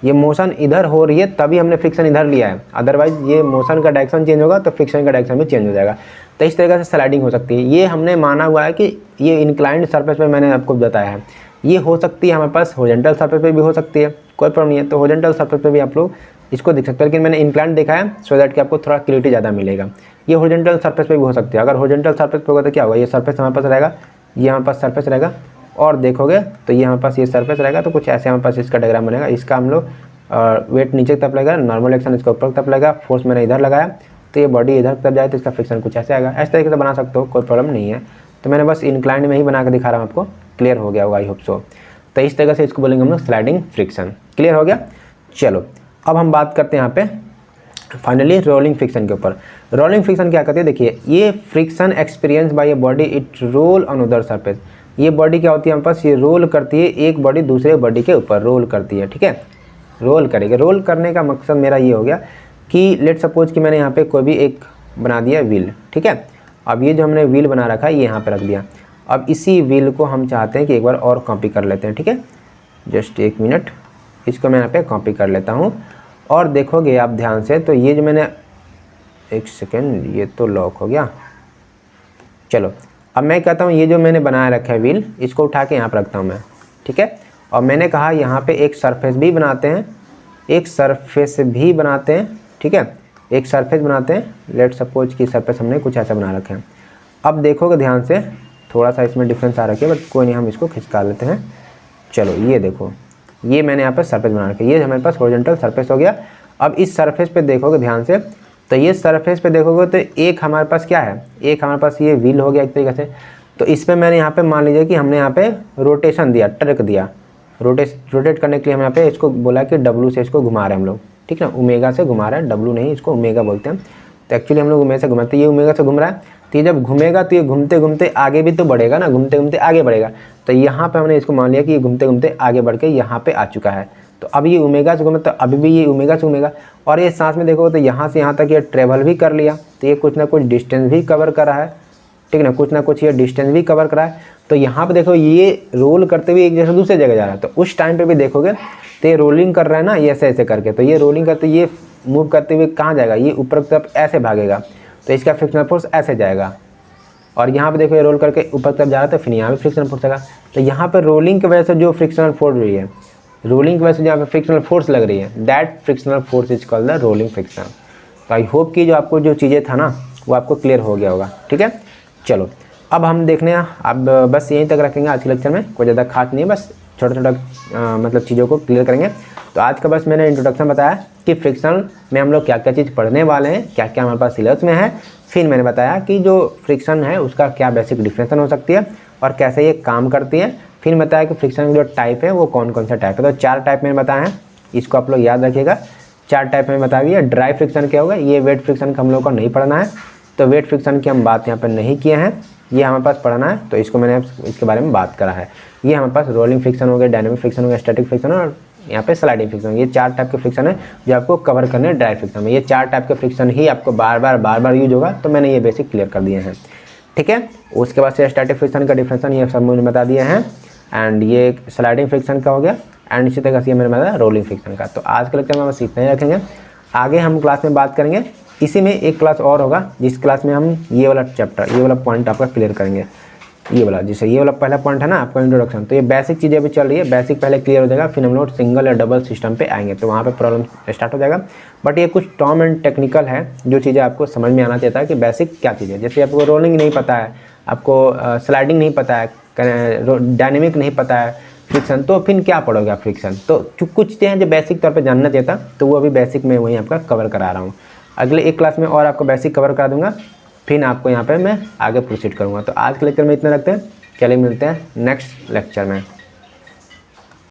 ये मोशन इधर हो रही है तभी हमने फ्रिक्शन इधर लिया है, अदरवाइज ये मोशन का डायरेक्शन चेंज होगा तो फ्रिक्शन का डायरेक्शन भी चेंज हो जाएगा। तो इस तरीके से स्लाइडिंग हो सकती है। ये हमने माना हुआ है कि ये इंक्लाइंड सरफेस पे मैंने आपको बताया है, ये हो सकती है हमारे पास हॉरिजॉन्टल सरफेस पे भी हो सकती है, कोई प्रॉब्लम नहीं है। तो हॉरिजॉन्टल सरफेस पे भी आप लोग इसको देख सकते हैं, लेकिन मैंने इंक्लाइंड देखा है सो दैट कि आपको थोड़ा क्लियरिटी ज़्यादा मिलेगा। ये हॉरिजॉन्टल सरफेस पे भी हो सकती है। अगर हॉरिजॉन्टल सरफेस पे होगा तो क्या होगा, ये सरफेस हमारे पास रहेगा, ये हमारे पास सरफेस रहेगा, और देखोगे तो ये हमारे पास ये सरफेस रहेगा, तो कुछ ऐसे हमारे पास इसका डायग्राम बनेगा। इसका हम लोग वेट नीचे की तरफ लगेगा, नॉर्मल एक्शन इसका ऊपर की तरफ लगेगा, फोर्स मैंने इधर लगाया तो ये बॉडी इधर की तरफ जाए तो इसका फ्रिक्शन कुछ ऐसे आएगा। इस तरीके से बना सकते हो, कोई प्रॉब्लम नहीं है। तो मैंने बस इंक्लाइंड में ही बना के दिखा रहा हूँ आपको, क्लियर हो गया होगा आई होप सो। तो इस तरीके से इसको बोलेंगे हम लोग स्लाइडिंग फ्रिक्शन, क्लियर हो गया। चलो अब हम बात करते हैं यहाँ पे फाइनली रोलिंग फ्रिक्शन के ऊपर। रोलिंग फ्रिक्शन क्या कहते हैं, देखिए ये friction experience by a body it roll on other surface. ये बॉडी क्या होती है हमारे पास, ये रोल करती है, एक बॉडी दूसरे बॉडी के ऊपर रोल करती है, ठीक है, रोल करेगी। रोल करने का मकसद मेरा ये हो गया कि लेट सपोज कि मैंने यहाँ पे कोई भी एक बना दिया व्हील, ठीक है। अब ये जो हमने व्हील बना रखा है ये यहाँ पे रख दिया। अब इसी व्हील को हम चाहते हैं कि एक बार और कॉपी कर लेते हैं, ठीक है, जस्ट एक मिनट, इसको मैं यहाँ पे कॉपी कर लेता हूँ। और देखोगे आप ध्यान से तो ये जो मैंने, एक सेकेंड, ये तो लॉक हो गया। चलो अब मैं कहता हूँ ये जो मैंने बनाया रखा है व्हील, इसको उठा के यहाँ पर रखता हूँ मैं, ठीक है। और मैंने कहा यहाँ पे एक सरफेस भी बनाते हैं, एक सरफेस भी बनाते हैं, ठीक है, एक सरफेस बनाते हैं। लेट सपोज कि सरफेस हमने कुछ ऐसा बना रखे हैं। अब देखोगे ध्यान से, थोड़ा सा इसमें डिफरेंस आ रखी है, बट कोई नहीं, हम इसको खिसका लेते हैं। चलो ये देखो, ये मैंने यहाँ पर सरफेस बना रखा है, ये हमारे पास हॉरिजॉन्टल सरफेस हो गया। अब इस सरफेस पे देखोगे ध्यान से, तो ये सरफेस पे देखोगे तो एक हमारे पास क्या है, एक हमारे पास ये व्हील हो गया एक तरीके से। तो इस पर मैंने यहाँ पे मान लीजिए कि हमने यहाँ पे रोटेशन दिया, टर्क दिया, रोटेट करने के लिए हम यहाँ पे इसको बोला कि डब्लू से इसको घुमा रहे हैं हम लोग, ठीक है ना, ओमेगा से घुमा रहे हैं, डब्लू नहीं, इसको ओमेगा बोलते हैं। तो एक्चुअली हम लोग ओमेगा से घुमाते हैं, ये ओमेगा से घूम रहा है, तो ये जब घूमेगा तो ये घूमते घूमते आगे भी तो बढ़ेगा ना, घूमते घूमते आगे बढ़ेगा। तो यहाँ पे हमने इसको मान लिया कि ये घूमते घूमते आगे बढ़ के यहाँ पे आ चुका है। तो अब ये ओमेगा से घूमे, तो अभी भी ये ओमेगा से घूमेगा। और ये सांस में देखो तो यहाँ से यहाँ तक ये ट्रेवल भी कर लिया, तो ये कुछ ना कुछ डिस्टेंस भी कवर कर रहा है, ठीक है ना, कुछ ना कुछ ये डिस्टेंस भी कवर कर रहा है। तो यहाँ पे देखो ये रोल करते हुए एक जैसे दूसरे जगह जा रहा है, तो उस टाइम पे भी देखोगे तो ये रोलिंग कर रहा है ना, ये ऐसे ऐसे करके, तो ये रोलिंग करते ये मूव करते हुए कहाँ जाएगा, ये ऊपर की तरफ ऐसे भागेगा, तो इसका फ्रिक्शनल फोर्स ऐसे जाएगा, और यहाँ पे देखो ये रोल करके ऊपर तरफ जा रहा है, तो फिर यहाँ पे फ्रिक्शनल फोर्स लगा। तो यहाँ पे रोलिंग की वजह से जो फ्रिक्शनल फोर्स रही है, रोलिंग की वजह से जहाँ पे फ्रिक्शनल फोर्स लग रही है, that frictional force is called the rolling friction. तो आई होप कि जो आपको जो चीज़ें था ना वो आपको क्लियर हो गया होगा। ठीक है, चलो अब हम देखने हैं, अब बस यहीं तक रखेंगे आज के लेक्चर में, कोई ज़्यादा खास नहीं है, बस छोटा छोटा मतलब चीज़ों को क्लियर करेंगे। तो आज का बस मैंने इंट्रोडक्शन बताया कि फ्रिक्शन में हम लोग क्या क्या चीज़ पढ़ने वाले हैं, क्या क्या हमारे पास सिलेबस में है। फिर मैंने बताया कि जो फ्रिक्शन है उसका क्या बेसिक डिफिनेशन हो सकती है और कैसे ये काम करती है। फिर बताया कि फ्रिक्शन की जो टाइप है वो कौन कौन सा टाइप है। तो 4 टाइप मैंने बताया है, इसको आप लोग याद रखिएगा। 4 टाइप में बता दिया। ड्राई फ्रिक्शन क्या होगा, ये वेट फ्रिक्शन का हम लोग को नहीं पढ़ना है, तो वेट फ्रिक्शन की हम बात यहाँ पर नहीं किए हैं, ये हमारे पास पढ़ना है, तो इसको मैंने इसके बारे में बात करा है। ये हमारे पास रोलिंग फ्रिक्शन हो गया, डायनेमिक फ्रिक्शन हो गया, स्टैटिक फ्रिक्शन और यहाँ पे स्लाइडिंग फ्रिक्शन। ये 4 टाइप के फ्रिक्शन है जो आपको कवर करने हैं ड्राई फ्रिक्शन में। ये 4 टाइप के फ्रिक्शन ही आपको बार बार यूज होगा, तो मैंने ये बेसिक क्लियर कर दिए हैं। ठीक है, उसके बाद से स्टैटिक फ्रिक्शन का डिफिनेशन ये सब मुझे बता दिए हैं, एंड ये स्लाइडिंग फ्रिक्शन का हो गया, एंड इसी तरह से मैंने बताया रोलिंग फ्रिक्शन का। तो आज के लेक्चर में बस इतना ही रखेंगे, आगे हम क्लास में बात करेंगे। इसी में एक क्लास और होगा जिस क्लास में हम ये वाला चैप्टर, ये वाला पॉइंट आपका क्लियर करेंगे, ये वाला, जैसे ये वाला पहला पॉइंट है ना आपका इंट्रोडक्शन, तो ये बेसिक चीज़ें अभी चल रही है, बेसिक पहले क्लियर हो जाएगा, फिर हम लोग सिंगल या डबल सिस्टम पे आएंगे, तो वहाँ पे प्रॉब्लम स्टार्ट हो जाएगा। बट ये कुछ टर्म एंड टेक्निकल है जो चीज़ें आपको समझ में आना चाहिए कि बेसिक क्या चीज़ है। जैसे आपको रोलिंग नहीं पता है, आपको स्लाइडिंग नहीं पता है, डायनेमिक नहीं पता है फ्रिक्शन, तो फिर क्या पढ़ोगे आप फ्रिक्शन। तो कुछ चीज़ें हैं जो बेसिक तौर पे जानना चाहिए था, तो वो अभी बेसिक में वहीं आपका कवर करा रहा हूँ। अगले एक क्लास में और आपको बेसिक कवर करा दूंगा, फिर आपको यहाँ पे मैं आगे प्रोसीड करूँगा। तो आज के लेक्चर में इतना रखते हैं, चलिए मिलते हैं नेक्स्ट लेक्चर में।